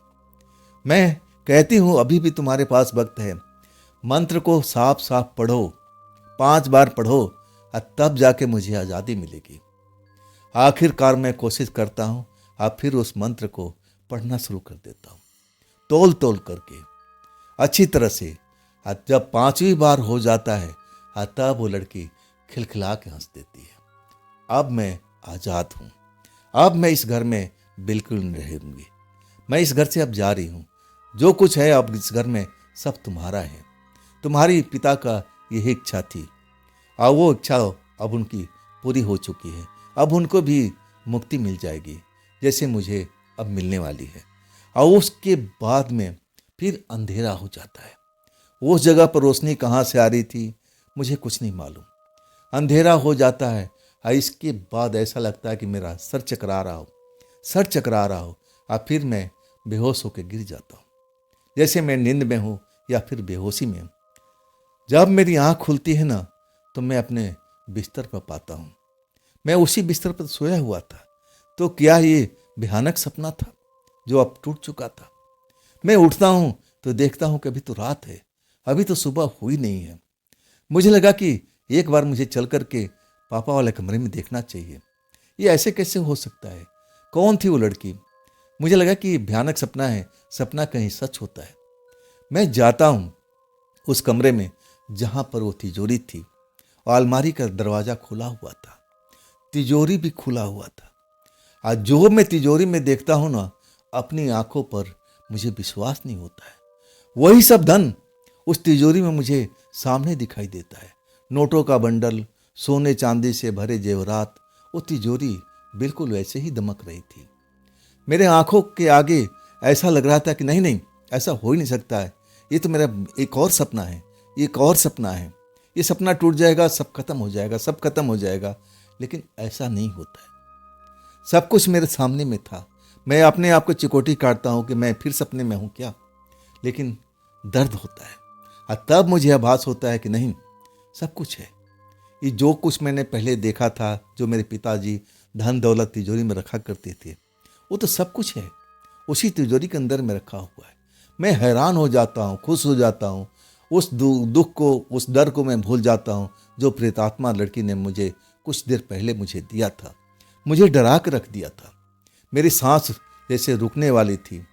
मैं कहती हूँ अभी भी तुम्हारे पास वक्त है। मंत्र को साफ साफ पढ़ो, 5 बार पढ़ो, और तब जाके मुझे आज़ादी मिलेगी। आखिरकार मैं कोशिश करता हूँ और फिर उस मंत्र को पढ़ना शुरू कर देता हूँ, तोल तोल करके अच्छी तरह से। जब 5वीं बार हो जाता है, तब वो लड़की खिलखिला के हंस देती है। अब मैं आज़ाद हूँ। अब मैं इस घर में बिल्कुल नहीं रहूँगी। मैं इस घर से अब जा रही हूँ। जो कुछ है अब इस घर में सब तुम्हारा है। तुम्हारी पिता का यही इच्छा थी, और वो इच्छा अब उनकी पूरी हो चुकी है। अब उनको भी मुक्ति मिल जाएगी, जैसे मुझे अब मिलने वाली है। और उसके बाद में फिर अंधेरा हो जाता है। उस जगह पर रोशनी कहाँ से आ रही थी, मुझे कुछ नहीं मालूम। अंधेरा हो जाता है, और इसके बाद ऐसा लगता है कि मेरा सर चकरा रहा हो, और फिर मैं बेहोश होकर गिर जाता हूँ, जैसे मैं नींद में हूँ या फिर बेहोशी में हूँ। जब मेरी आँख खुलती है ना, तो मैं अपने बिस्तर पर पाता हूँ। मैं उसी बिस्तर पर सोया हुआ था। तो क्या ये भयानक सपना था जो अब टूट चुका था? मैं उठता हूँ तो देखता हूँ कि अभी तो रात है, अभी तो सुबह हुई नहीं है। मुझे लगा कि एक बार मुझे चल कर के पापा वाले कमरे में देखना चाहिए। ये ऐसे कैसे हो सकता है? कौन थी वो लड़की? मुझे लगा कि भयानक सपना है, सपना कहीं सच होता है। मैं जाता हूँ उस कमरे में जहाँ पर वो तिजोरी थी, और अलमारी का दरवाज़ा खुला हुआ था, तिजोरी भी खुला हुआ था। आज जो मैं तिजोरी में देखता हूँ ना, अपनी आंखों पर मुझे विश्वास नहीं होता है। वही सब धन उस तिजोरी में मुझे सामने दिखाई देता है। नोटों का बंडल, सोने चांदी से भरे जेवरात, वो तिजोरी बिल्कुल वैसे ही दमक रही थी। मेरे आंखों के आगे ऐसा लग रहा था कि नहीं नहीं, ऐसा हो ही नहीं सकता है। ये तो मेरा एक और सपना है, एक और सपना है। ये सपना टूट जाएगा, सब खत्म हो जाएगा, सब खत्म हो जाएगा। लेकिन ऐसा नहीं होता है। सब कुछ मेरे सामने में था। मैं अपने आप को चिकोटी काटता हूँ कि मैं फिर सपने में हूँ क्या, लेकिन दर्द होता है। और तब मुझे आभास होता है कि नहीं, सब कुछ है। ये जो कुछ मैंने पहले देखा था, जो मेरे पिताजी धन दौलत तिजोरी में रखा करते थे, वो तो सब कुछ है, उसी तिजोरी के अंदर में रखा हुआ है। मैं हैरान हो जाता हूँ, खुश हो जाता हूँ। उस दुख को, उस डर को मैं भूल जाता हूँ जो प्रेतात्मा लड़की ने मुझे कुछ देर पहले मुझे दिया था। मुझे डरा कर रख दिया था। मेरी सांस जैसे रुकने वाली थी।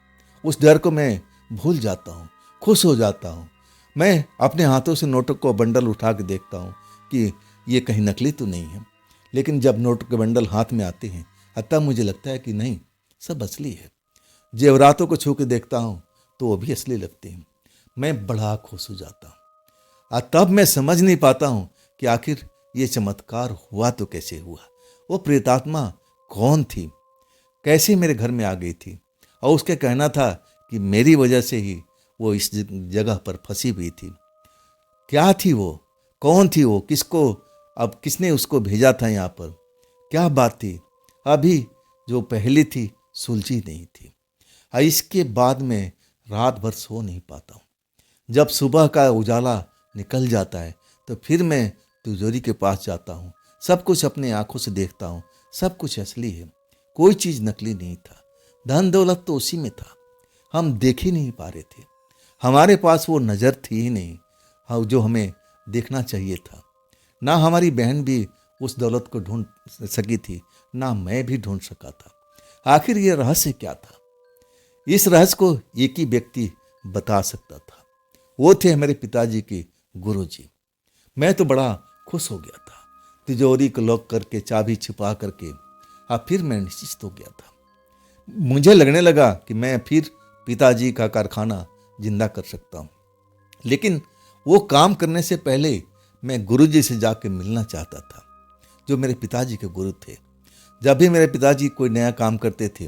उस डर को मैं भूल जाता हूँ, खुश हो जाता हूँ। मैं अपने हाथों से नोटों को बंडल उठा के देखता हूँ कि ये कहीं नकली तो नहीं है। लेकिन जब नोटों के बंडल हाथ में आते हैं तब मुझे लगता है कि नहीं, सब असली है। जेवरातों को छू के देखता हूँ तो वो भी असली लगते हैं। मैं बड़ा खुश हो जाता हूँ। और तब मैं समझ नहीं पाता हूँ कि आखिर ये चमत्कार हुआ तो कैसे हुआ। वो प्रेतात्मा कौन थी, कैसे मेरे घर में आ गई थी। और उसका कहना था कि मेरी वजह से ही वो इस जगह पर फंसी हुई थी। क्या थी वो, कौन थी वो, किसको, अब किसने उसको भेजा था यहाँ पर, क्या बात थी अभी जो पहली थी सुलझी नहीं थी। और इसके बाद में रात भर सो नहीं पाता हूँ। जब सुबह का उजाला निकल जाता है तो फिर मैं तिजोरी के पास जाता हूँ। सब कुछ अपने आंखों से देखता हूँ, सब कुछ असली है, कोई चीज़ नकली नहीं था। धन दौलत तो उसी में था, हम देख ही नहीं पा रहे थे। हमारे पास वो नज़र थी ही नहीं हाँ जो हमें देखना चाहिए था। ना हमारी बहन भी उस दौलत को ढूंढ सकी थी, ना मैं भी ढूंढ सका था। आखिर ये रहस्य क्या था? इस रहस्य को एक ही व्यक्ति बता सकता था, वो थे मेरे पिताजी के गुरुजी। मैं तो बड़ा खुश हो गया था। तिजोरी को लॉक करके, चाबी छिपा करके फिर मैं निश्चित हो गया था। मुझे लगने लगा कि मैं फिर पिताजी का कारखाना जिंदा कर सकता हूँ। लेकिन वो काम करने से पहले मैं गुरुजी से जाके मिलना चाहता था, जो मेरे पिताजी के गुरु थे। जब भी मेरे पिताजी कोई नया काम करते थे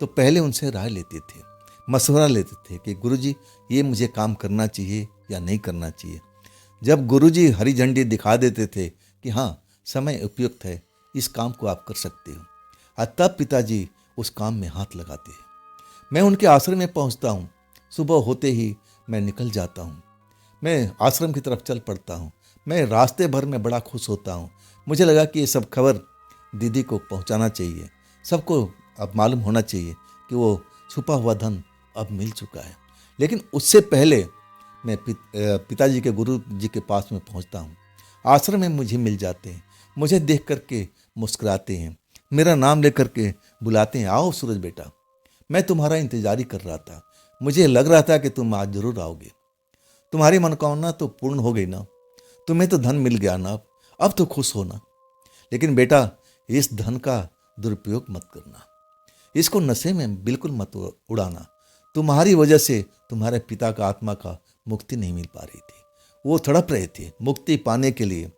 तो पहले उनसे राय लेते थे, मशवरा लेते थे कि गुरुजी ये मुझे काम करना चाहिए या नहीं करना चाहिए। जब गुरुजी हरी झंडी दिखा देते थे कि हाँ समय उपयुक्त है, इस काम को आप कर सकते हो, और तब पिताजी उस काम में हाथ लगाते हैं। मैं उनके आश्रम में पहुंचता हूँ। सुबह होते ही मैं निकल जाता हूँ। मैं आश्रम की तरफ चल पड़ता हूँ। मैं रास्ते भर में बड़ा खुश होता हूँ। मुझे लगा कि ये सब खबर दीदी को पहुँचाना चाहिए, सबको अब मालूम होना चाहिए कि वो छुपा हुआ धन अब मिल चुका है। लेकिन उससे पहले मैं पिताजी के गुरु जी के पास में पहुँचता हूँ। आश्रम में मुझे मिल जाते हैं, मुझे देख करके मुस्कुराते हैं, मेरा नाम लेकर के बुलाते हैं, आओ सूरज बेटा, मैं तुम्हारा इंतजार ही कर रहा था। मुझे लग रहा था कि तुम आज जरूर आओगे। तुम्हारी मनोकामना तो पूर्ण हो गई ना, तुम्हें तो धन मिल गया ना, अब तो खुश होना। लेकिन बेटा इस धन का दुरुपयोग मत करना, इसको नशे में बिल्कुल मत उड़ाना। तुम्हारी वजह से तुम्हारे पिता का आत्मा का मुक्ति नहीं मिल पा रही थी, वो तड़प रहे थे मुक्ति पाने के लिए।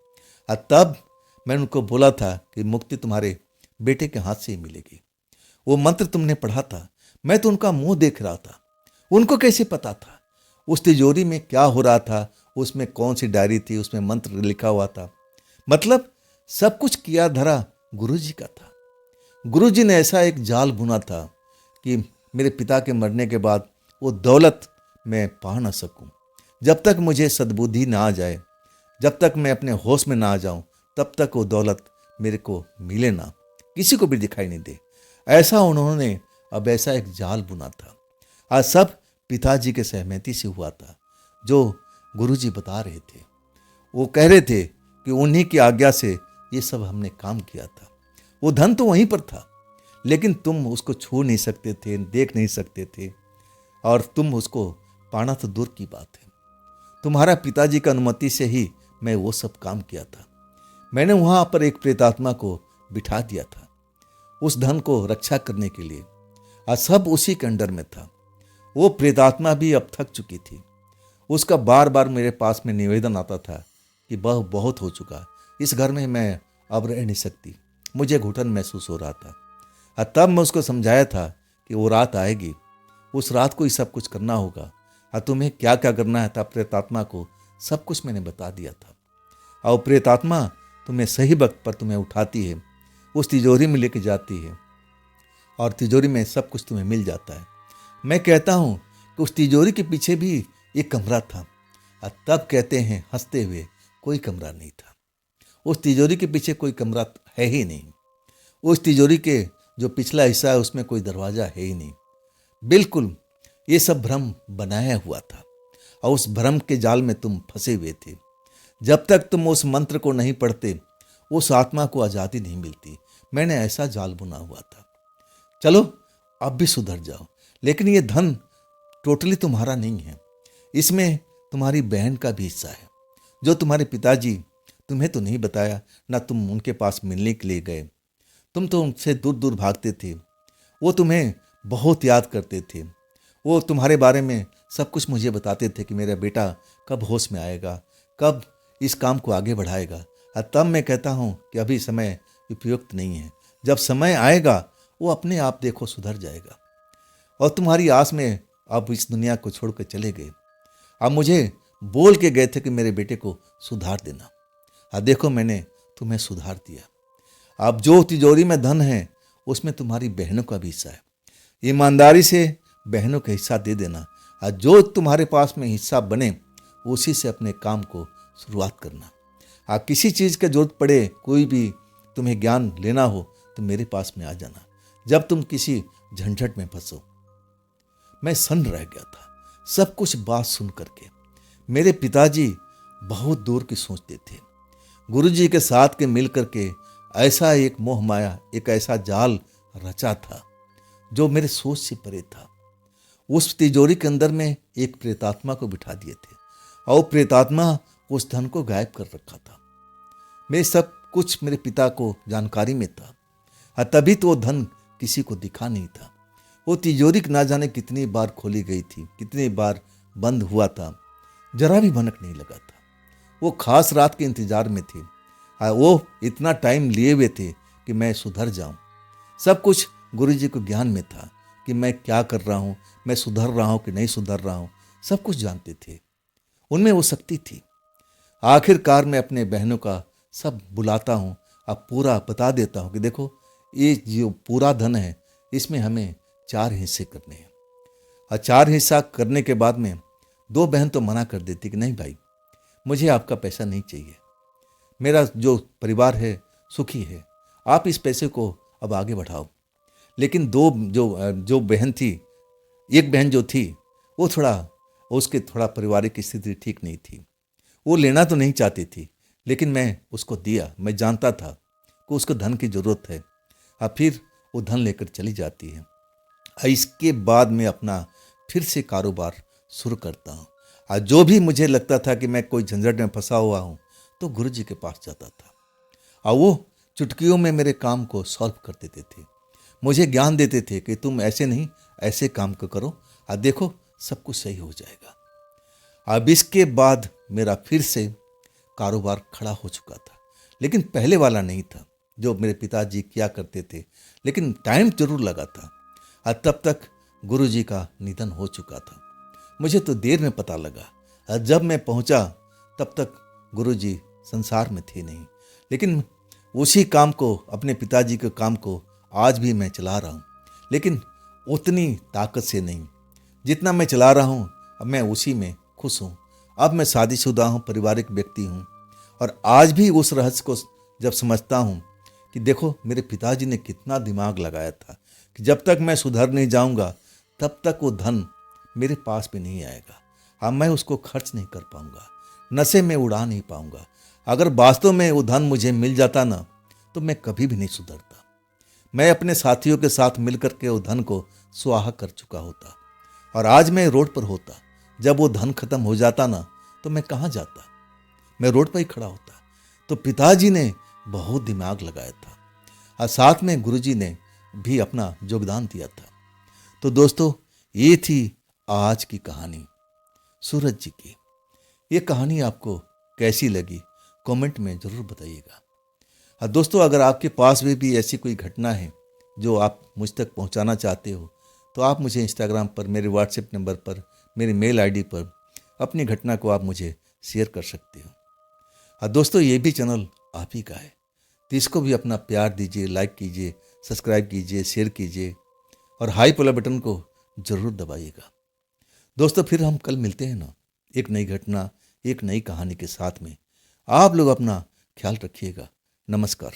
और तब मैंने उनको बोला था कि मुक्ति तुम्हारे बेटे के हाथ से ही मिलेगी। वो मंत्र तुमने पढ़ा था, मैं तो उनका मुंह देख रहा था। उनको कैसे पता था उस तिजोरी में क्या हो रहा था, उसमें कौन सी डायरी थी, उसमें मंत्र लिखा हुआ था। मतलब सब कुछ किया धरा गुरुजी का था। गुरुजी ने ऐसा एक जाल बुना था कि मेरे पिता के मरने के बाद वो दौलत मैं पा ना सकूं। जब तक मुझे सद्बुद्धि ना आ जाए, जब तक मैं अपने होश में ना आ जाऊं, तब तक वो दौलत मेरे को मिले ना, किसी को भी दिखाई नहीं दे। ऐसा उन्होंने अब ऐसा एक जाल बुना था। आज सब पिताजी के सहमति से हुआ था, जो गुरुजी बता रहे थे। वो कह रहे थे कि उन्हीं की आज्ञा से ये सब हमने काम किया था। वो धन तो वहीं पर था, लेकिन तुम उसको छू नहीं सकते थे, देख नहीं सकते थे, और तुम उसको पाना तो दूर की बात है। तुम्हारा पिताजी की अनुमति से ही मैं वो सब काम किया था। मैंने वहाँ पर एक प्रेतात्मा को बिठा दिया था उस धन को रक्षा करने के लिए, और सब उसी के अंडर में था। वो प्रेतात्मा भी अब थक चुकी थी। उसका बार बार मेरे पास में निवेदन आता था कि बहुत हो चुका, इस घर में मैं अब रह नहीं सकती, मुझे घुटन महसूस हो रहा था। और तब मैं उसको समझाया था कि वो रात आएगी, उस रात को ही सब कुछ करना होगा, और तुम्हें क्या क्या करना है था। प्रेतात्मा को सब कुछ मैंने बता दिया था, और प्रेतात्मा तुम्हें सही वक्त पर तुम्हें उठाती है, उस तिजोरी में लेके जाती है, और तिजोरी में सब कुछ तुम्हें मिल जाता है। मैं कहता हूँ कि उस तिजोरी के पीछे भी एक कमरा था, और तब कहते हैं हंसते हुए कोई कमरा नहीं था। उस तिजोरी के पीछे कोई कमरा है ही नहीं। उस तिजोरी के जो पिछला हिस्सा है उसमें कोई दरवाज़ा है ही नहीं। बिल्कुल ये सब भ्रम बनाया हुआ था और उस भ्रम के जाल में तुम फंसे हुए थे। जब तक तुम उस मंत्र को नहीं पढ़ते उस आत्मा को आज़ादी नहीं मिलती। मैंने ऐसा जाल बुना हुआ था। चलो अब भी सुधर जाओ, लेकिन ये धन टोटली तुम्हारा नहीं है, इसमें तुम्हारी बहन का भी हिस्सा है जो तुम्हारे पिताजी, तुम्हें तो नहीं बताया, ना तुम उनके पास मिलने के लिए गए। तुम तो उनसे दूर दूर भागते थे। वो तुम्हें बहुत याद करते थे। वो तुम्हारे बारे में सब कुछ मुझे बताते थे कि मेरा बेटा कब होश में आएगा, कब इस काम को आगे बढ़ाएगा। और तब मैं कहता हूँ कि अभी समय उपयुक्त नहीं है। जब समय आएगा वो अपने आप देखो सुधर जाएगा। और तुम्हारी आस में अब इस दुनिया को छोड़कर चले गए। अब मुझे बोल के गए थे कि मेरे बेटे को सुधार देना, और देखो मैंने तुम्हें सुधार दिया। अब जो तिजोरी में धन है उसमें तुम्हारी बहनों का भी हिस्सा है। ईमानदारी से बहनों का हिस्सा दे देना, और जो तुम्हारे पास में हिस्सा बने उसी से अपने काम को शुरुआत करना। किसी चीज़ की जरूरत पड़े, कोई भी तुम्हें ज्ञान लेना हो तो मेरे पास में आ जाना। जब तुम किसी झंझट में फंसो, मैं सन्न रह गया था सब कुछ बात सुन करके। मेरे पिताजी बहुत दूर की सोचते थे। गुरुजी के साथ के मिल करके ऐसा एक मोह माया, एक ऐसा जाल रचा था जो मेरे सोच से परे था। उस तिजोरी के अंदर में एक प्रेतात्मा को बिठा दिए थे और प्रेतात्मा उस धन को गायब कर रखा था। मैं सब कुछ मेरे पिता को जानकारी में था, और तभी तो वो धन किसी को दिखा नहीं था। वो तिजोरी ना जाने कितनी बार खोली गई थी, कितनी बार बंद हुआ था, जरा भी भनक नहीं लगा था। वो खास रात के इंतजार में थे, वो इतना टाइम लिए हुए थे कि मैं सुधर जाऊं। सब कुछ गुरुजी को ज्ञान में था कि मैं क्या कर रहा हूं, मैं सुधर रहा हूं कि नहीं सुधर रहा हूं, सब कुछ जानते थे। उनमें वो शक्ति थी। आखिरकार मैं अपने बहनों का सब बुलाता हूँ, अब पूरा बता देता हूँ कि देखो ये जो पूरा धन है इसमें हमें 4 हिस्से करने हैं। और 4 हिस्सा करने के बाद में 2 बहन तो मना कर देती कि नहीं भाई, मुझे आपका पैसा नहीं चाहिए, मेरा जो परिवार है सुखी है, आप इस पैसे को अब आगे बढ़ाओ। लेकिन 2 जो बहन थी, एक बहन जो थी वो उसके थोड़ा पारिवारिक स्थिति ठीक नहीं थी। वो लेना तो नहीं चाहती थी, लेकिन मैं उसको दिया। मैं जानता था कि उसको धन की ज़रूरत है, और फिर वो धन लेकर चली जाती है। इसके बाद मैं अपना फिर से कारोबार शुरू करता हूँ, और जो भी मुझे लगता था कि मैं कोई झंझट में फंसा हुआ हूँ तो गुरुजी के पास जाता था, और वो चुटकियों में मेरे काम को सॉल्व कर देते थे। मुझे ज्ञान देते थे कि तुम ऐसे नहीं ऐसे काम को करो, और देखो सब कुछ सही हो जाएगा। अब इसके बाद मेरा फिर से कारोबार खड़ा हो चुका था, लेकिन पहले वाला नहीं था जो मेरे पिताजी किया करते थे, लेकिन टाइम जरूर लगा था। और तब तक गुरुजी का निधन हो चुका था। मुझे तो देर में पता लगा, और जब मैं पहुंचा तब तक गुरुजी संसार में थे नहीं। लेकिन उसी काम को, अपने पिताजी के काम को आज भी मैं चला रहा हूँ, लेकिन उतनी ताकत से नहीं जितना मैं चला रहा हूँ। अब मैं उसी में खुश हूँ। अब मैं शादीशुदा हूँ, पारिवारिक व्यक्ति हूँ, और आज भी उस रहस्य को जब समझता हूँ कि देखो मेरे पिताजी ने कितना दिमाग लगाया था कि जब तक मैं सुधर नहीं जाऊँगा तब तक वो धन मेरे पास भी नहीं आएगा। अब मैं उसको खर्च नहीं कर पाऊँगा, नशे में उड़ा नहीं पाऊँगा। अगर वास्तव में वो धन मुझे मिल जाता ना तो मैं कभी भी नहीं सुधरता। मैं अपने साथियों के साथ मिलकर के वो धन को स्वाहा कर चुका होता, और आज मैं रोड पर होता। जब वो धन खत्म हो जाता ना तो मैं कहाँ जाता, मैं रोड पर ही खड़ा होता। तो पिताजी ने बहुत दिमाग लगाया था, और साथ में गुरुजी ने भी अपना योगदान दिया था। तो दोस्तों, ये थी आज की कहानी सूरज जी की। ये कहानी आपको कैसी लगी कमेंट में ज़रूर बताइएगा। और दोस्तों, अगर आपके पास भी ऐसी कोई घटना है जो आप मुझ तक पहुंचाना चाहते हो तो आप मुझे इंस्टाग्राम पर, मेरे व्हाट्सएप नंबर पर, मेरी मेल आईडी पर अपनी घटना को आप मुझे शेयर कर सकते हो। और दोस्तों, ये भी चैनल आप ही का है, तो इसको भी अपना प्यार दीजिए, लाइक कीजिए, सब्सक्राइब कीजिए, शेयर कीजिए, और हाई वाला बटन को ज़रूर दबाइएगा। दोस्तों, फिर हम कल मिलते हैं ना, एक नई घटना, एक नई कहानी के साथ में। आप लोग अपना ख्याल रखिएगा। नमस्कार।